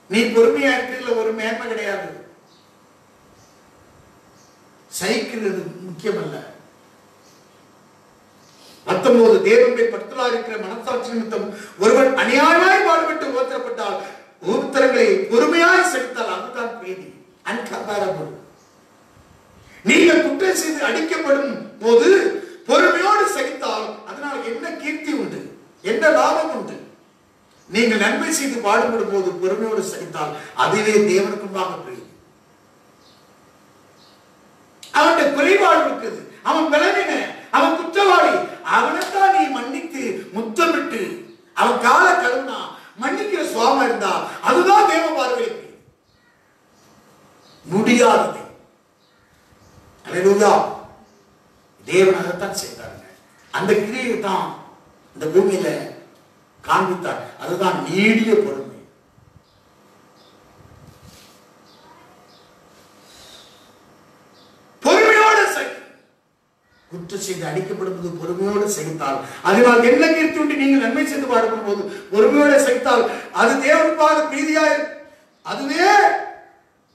நீ பொறுமையா இருக்கிறதுல ஒரு மேன்மை கிடையாது. சைக்கிள் முக்கியம் அல்ல. 19 தேவனுடைய படுத்தலா இருக்கிற மனசாட்சி நிமித்தம் ஒருவன் அநியாயமாய் பாடுபட்டு உபத்திரப்பட்டால் உபத்திரங்களை பொறுமையாய் செலுத்தால் அதுதான் பிரீதி. அன்கம்பேரபிள். நீங்கள் குற்றம் செய்து அடிக்கப்படும் போது பொறுமையோடு சகித்தால் அதனால் என்ன கீர்த்தி உண்டு, என்ன லாபம் உண்டு? நீங்கள் நன்மை செய்து பாடுபடும் போது பொறுமையோடு சகித்தால் அதுவே தேவனுக்கு முன்பாக பிரீதி. அவனுடைய குறைபாடு இருக்குது, அவன் விளங்கின, அவன் குற்றவாளி, அவனைத்தான் நீ மன்னித்து முத்தமிட்டு அவன் கால கருணா மன்னிக்கிற சுவாமி இருந்தா அதுதான் தேவ பார்வையில் முடியாதது. அல்லேலூயா. தேவன் அதைத்தான் செய்தாருங்க. அந்த கிரியை தான் இந்த பூமியில காண்பித்தார். அதுதான் நீடிய பொறுமை. பொறுமையோடு குற்றம் செய்து அடிக்கப்படுவது பொறுமையோடு சகித்தால் அதனால் என்ன கீர்த்தி உண்டு? நீங்கள் நன்மை செய்து பாடுபடும் போது பொறுமையோடு சகித்தால் அது தேவனுக்காக பிரீதியா இருக்கும். அதுவே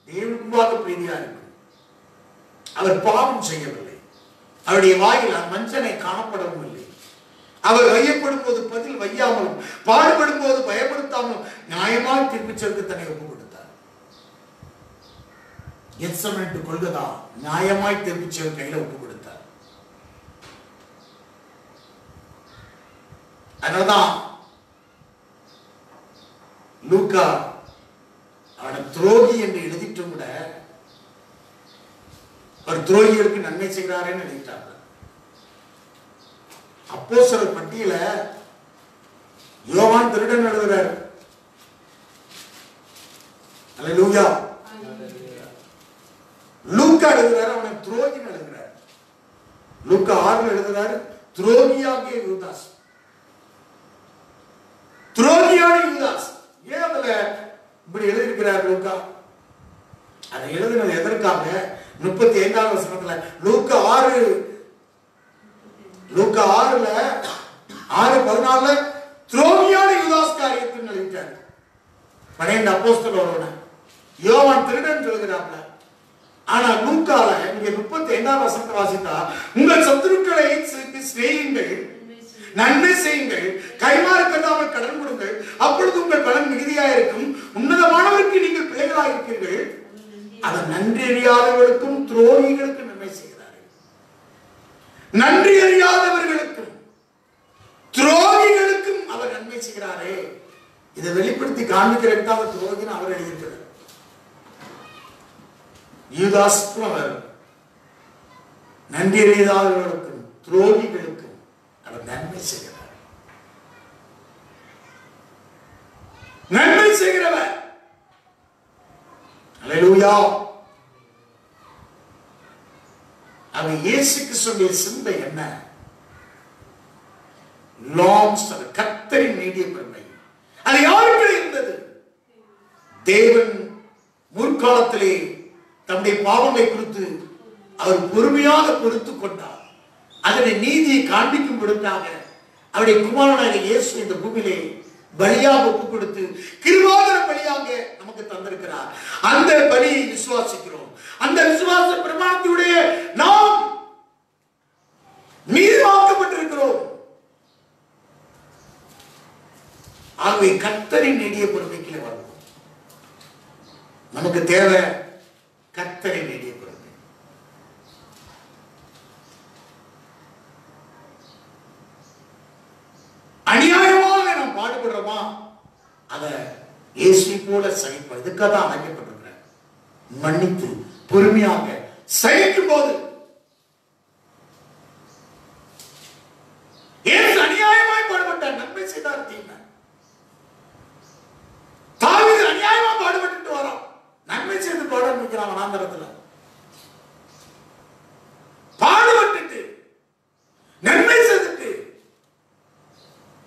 தேவனுக்காக பிரீதியா இருக்கும். அவர் பாவம் செய்யவில்லை. அவருடைய வாயில் வஞ்சனை காணப்படவும் இல்லை. அவர் வையப்படும் போது பதில் வையாமலும் பாடுபடும் போது பயப்படுத்தாமலும் நியாயமாக தீர்ப்பிச்சலுக்கு தன்னை ஒப்பு கொடுத்தார். எத்செமனே கொள்கதா நியாயமாய் தீர்ப்பிச்சல் கையில ஒப்பு கொடுத்தார். அதனால்தான் லூக்கா அவனை துரோகி என்று எழுதிட்டும் கூட அவர் துரோகிகளுக்கு நன்மை செய்கிறாரேன்னு எழுதிட்டார். அப்போஸ்தலர் பட்டியல யோவான் திருடன் எழுதுறார். அல்லேலூயா. லூக்கா எழுதுறாரு, அவனை துரோகின்னு எழுதுறாரு. லூக்கா 6 எழுதுறாரு, துரோகியாகிய யூதாஸ். துரோகியான யூதாஸ். ஏன் அதுல இப்படி எழுதியிருக்கிறார் லூக்கா? அதை எழுதினது எதற்காக? 35ஆம் வசனத்துல லூக்கா 6ல 6:14 துரோகியான யூதாஸ் காரியத்தை எழுதிட்டார். 12 அப்போஸ்தலரோட யோவான் திருடன் சொல்கிறாப்ல. ஆனா லூக்கால இங்க 35ஆம் வசனத்தை வாசித்தா உங்கள் சத்துருக்களை சிநேகியுங்கள், நன்மை செய்யுங்கள், கைமாறு கட்டாமல் கடன் கொடுங்கள், அப்பொழுது உங்கள் பலன் மிகுதியாக இருக்கும், உன்னதமானவருக்கு நீங்கள் பிள்ளைகளாக இருக்கிறீர்கள். அவர் நன்றி அறியாதவர்களுக்கும் துரோகிகளுக்கும் நன்மை செய்கிறார்கள். நன்றி அறியாதவர்களுக்கும் துரோகிகளுக்கும் அவர் நன்மை செய்கிறாரே. இதை வெளிப்படுத்தி காண்பிக்கிறதுக்கு அவர் துரோகின்னு அவர் எழுதியிருக்கிறார். யூதாஸ்க்கும் அவர் நன்றி அறியாதவர்களுக்கும் துரோகிகளுக்கும் அவர் நன்மை செய்கிறார். நன்மை செய்கிறவர். அல்லேலூயா. அவர் இயேசு கிறிஸ்துவின் சிந்தை என்ன? லாங்ஸ் கர்த்தரின் நீடிய பொறுமை. அது யாருக்கு இருந்தது? தேவன் முற்காலத்திலே தம்முடைய பாவங்களை குறித்து அவர் பொறுமையாக பொறுத்துக் கொண்டார். அதனை நீதியை காண்பிக்கும் பொருட்டாக அவருடைய குமாரனாக இயேசு இந்த பூமியிலே பலியாக ஒப்பு கொடுத்து கிருபாதார பலியாக நமக்கு தந்திருக்கிறார். அந்த பலியை விசுவாசிக்கிறோம். அந்த விசுவாச பிரமாணத்துடைய நாம் நீதிமாக்கப்பட்டிருக்கிறோம். ஆகவே கர்த்தரின் நெடிய பொறுமைக்கு வருவோம். நமக்கு தேவை கர்த்தரின் நெடிய பொறுமை. அநியாயமாக நாம் பாடுபடுறோமா, அதை இயேசு போல சகிப்போம். இதுக்காக தான் அழைக்கப்பட்டிருக்கிறேன். மன்னித்து பொறுமையாக சகிக்கும் போது இயேசு அநியாயமாய் பாடுபட்டார், நன்மை செய்தார், தீமை. தாவீது அநியாயமா பாடுபட்டு வரோம், நன்மை செய்து பாட வைக்கிறான் வனாந்தரத்துல. பாடுபட்டு நன்மை செய்துட்டு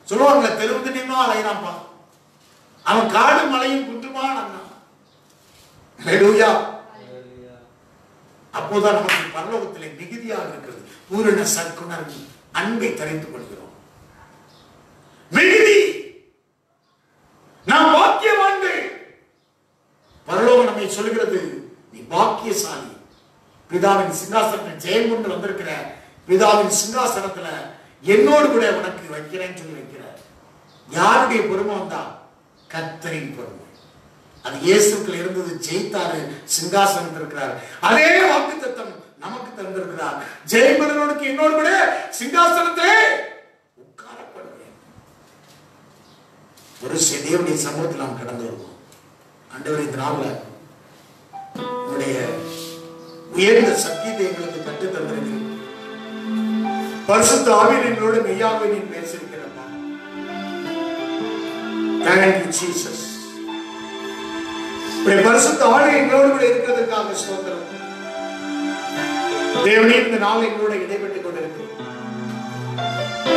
சொல்லுவாங்க, தெருவுமா அலையிறான்பா, அவன் காடு மலையும் குன்றுமா. அப்போதான் நமக்கு பரலோகத்திலே மிகுதியாக இருக்கிறது. பூரண சற்குணர்வு அன்பை தெரிந்து கொள்கிறோம். மிகுதி, நாம் பாக்கியவான்கள். பரலோகம் நம்மை சொல்கிறது, நீ பாக்கியசாலி. பிதாவின் சிங்காசனத்தில் ஜெயம் கொண்டு வந்திருக்கிற பிதாவின் சிங்காசனத்துல என்னோடு கூட உனக்கு வைக்கிறேன்னு சொல்லி வைக்கிறார். யாருடைய பொறுமை வந்தா? கர்த்தரின் பொறுமை. அது இயேசுக்குள் இருந்தது, ஜெயித்தாரு, சிங்காசனம் இருக்கிறார். அதே வாக்குத்தத்தம் நமக்கு தந்திருக்கிறார். ஜெயபெறனுக்கு என்னோடு கூட சிங்காசனத்திலே உட்காரப்படுவேன். ஒரு தேவனுடைய சமூகத்தில் நாம் கடந்து வருவோம். ஆண்டவரே, இந்த நாள்ல உங்களுடைய உயர்ந்த சத்தியத்தை எங்களுக்கு கற்றுத் தந்திருக்கிறேன். பரிசுத்த ஆவியின் எங்களோடு மெய்யாகவே நீ பேசியிருக்கிறப்பா. Thank you, Jesus. பரிசுத்த ஆவி எங்களோடு கூட இருக்கிறதுக்காக ஸ்தோத்திரம். தேவனே, இந்த நாள் எங்களோட இடைப்பட்டுக் கொண்டிருக்கு.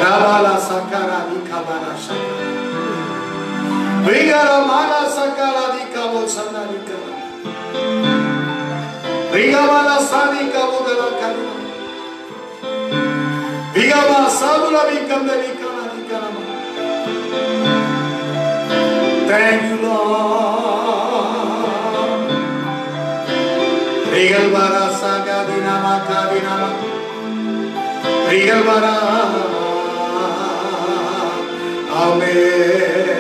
ராபாலா Saqqara தீகாபாலா Saqqara vihara Mala Saqqara தீகாபோ சந்தா தீகாபா விகாபாலா சாதி காபோதலா Karuna விகாபா சாதுலா விகந்த vihara தீகாரா. Thank you, Lord. Regal bara saga dinama ka dinama. Regal bara. Amen.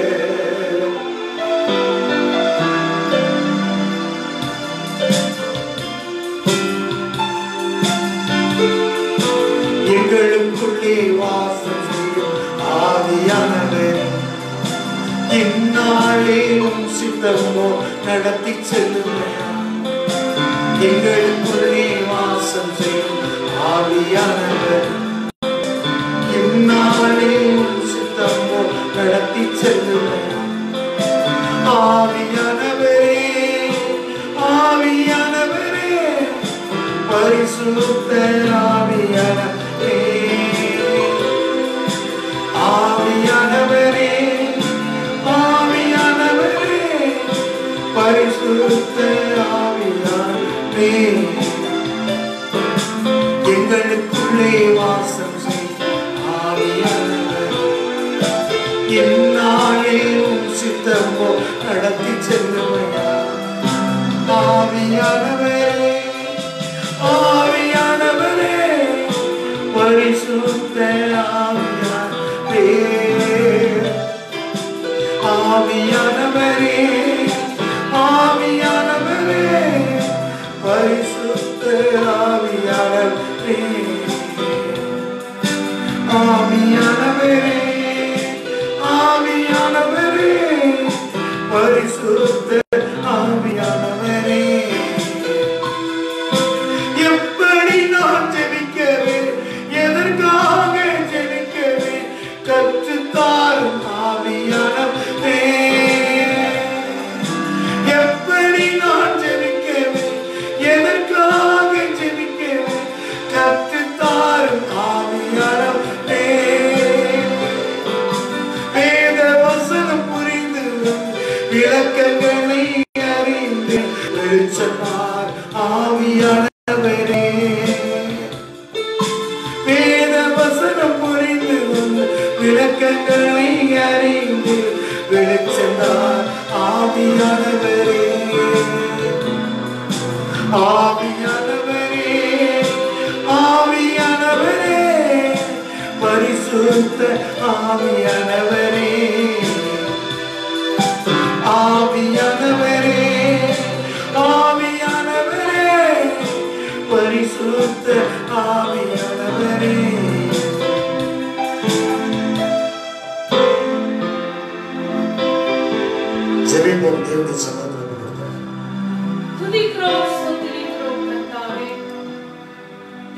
எங்களுக்குள்ளே வாசம் செய்யும் ஆவியானவர் இந்நாளிலும் சித்தமோ நடத்தி செல்லுமையா. எங்களுக்குள்ளே வாசம் செய்யும் ஆவியானவர் இந்நாளிலும் சித்தமோ நடத்தி செல்லுமையா. ஆவியானவரே, ஆவியானவரே, பரிசுத்த ஆவியானவரே, ஆவியானவரே, ஆவியானவரே, பரிசுத்த ஆவியானவரே, எங்களுக்குள்ளே வாசம் செய்யும் ஆவியானவர் எந்நாளிலும் சித்தமோ நடத்தி செல்லுமையா. ஆவியானவரே, ஆவியானவரே, பரிசுத்த ஆவியானவரே, ஆவியானவரே, ஆவியானவரே, பரிசுத்த ஆவியானவரே, ஆவியானவரே, ஆவியானவரே, பரிசுத்த ஆவியானவரே. எப்படி நான் ஜெபிக்கவே, எதற்காக ஜெபிக்கவே கற்றுத்தாரும் ஆவியானவரே. எப்படி நான் ஜெபிக்கவே, எதற்காக ஜெபிக்கவே கற்றுத்தாரும் ஆவியானவரே. வேத வசனம் புரிந்து விளக்கங்களை இரக்கங்களை அறிந்து வெளிச்சென்றார் ஆவியானவரே. ஆவியானவரே, ஆவியானவரே, பரிசுத்த ஆவியானவரே, ஆவியானவரே, ஆவியானவரே, பரிசுத்த ஆவியானவரே. ஜெபிப்போம். தேவனுடைய சமூகத்தில் துதிக்கிறோம், ஸ்தோத்திரிக்கிறோம் கர்த்தாவே.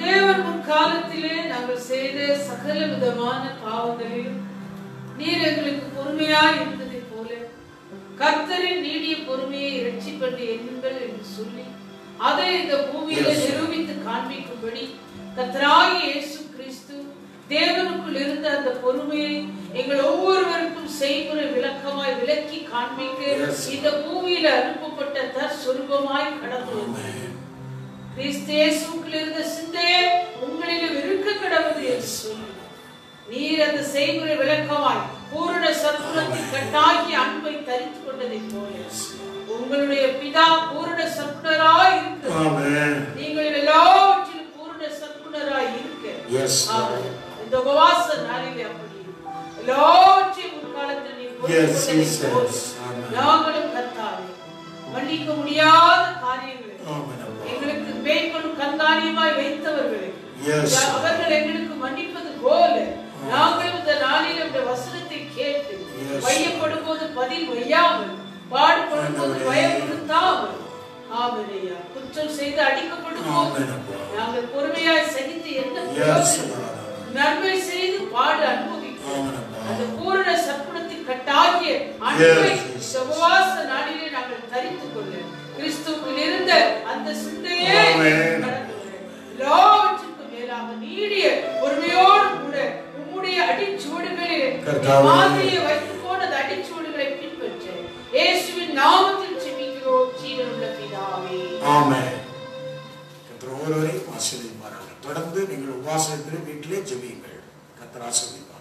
தேவன் முற்காலத்திலே நாங்கள் செய்த சகல விதமான பாவங்களிலும் நீர் எங்களுக்கு பொறுமையாய் இருந்ததை போல கர்த்தரின் நீடிய பொறுமையை இரட்சிப்பட்டு எண்ணுங்கள் என்று சொல்லி அதை இந்த பூமியில நிரூபித்து காண்பிக்கும்படி கர்த்தராகிய இயேசு கிறிஸ்து தேவனுக்குள் இருந்த அந்த பொறுமையை எங்கள் ஒவ்வொருவருக்கும் செய்முறை விளக்கமாய் விளக்கி காண்பிக்க இந்த பூமியில அனுப்பப்பட்ட தற்சொரூபமாய் கடந்து வந்தார். கிறிஸ்து இயேசுக்குள் இருந்த சிந்தையே உங்களிலும் இருக்க கடவுது என்று சொல்லி நீர் அந்த செய்முறை விளக்கமாய் பூரண சற்குணத்தின் கட்டாகிய அன்பை தரித்து கொண்டதை போல உங்களுடைய பிதா பூரண சற்குணராய் இருக்கிறார். நீங்கள் எல்லாவற்றிலும் பூரண சற்குணராய் இருக்க இந்த உபவாச நாளிலே அப்படி எல்லாவற்றையும் முற்காலத்தில் நீர் நாங்களும் கர்த்தாவே மன்னிக்க முடியாத காரியங்களை எங்களுக்கு மேற்கொள்ளும் கண்காணியமாய் வைத்தவர்களை அவர்கள் எங்களுக்கு மன்னிப்பது போல நாங்களும் இந்த நாளில் இந்த வசனத்தை கேட்டு வையப்படும் போது பதில் வையாமல் பாடுபடும் போது பயப்படுத்தாமல் ஆமென்யா குற்றம் செய்து அடிக்கப்படும் போது நாங்கள் பொறுமையாய் சகித்து என்ன நன்மை செய்து பாடு அனுபவிக்கிறோம். அந்த பூரண சற்குணத்தின் கட்டாகிய அன்பை உபவாச நாளிலே நாங்கள் தரித்துக் கொள்ள கிறிஸ்துவுக்குள் இருந்த அந்த சிந்தையே எல்லாவற்றுக்கும் மேலாக நீடிய பொறுமையோடு கூட உம்முடைய அடிச்சுவடுகளில் மாதிரியை வைத்துக் போன அடிச்சுவடுகளை பின்பற்ற இயேசுவின் நாமத்தில் ஜெபிக்கிறோம் ஜீவனுள்ள பிதாவே. ஆமென். கர்த்தர் ஒவ்வொருவரையும் ஆசீர்வதிப்பாராக. தொடர்ந்து நீங்கள் உபவாசத்தில் வீட்டிலே ஜெபியுங்கள். கர்த்தர் ஆசீர்வதிப்பார்.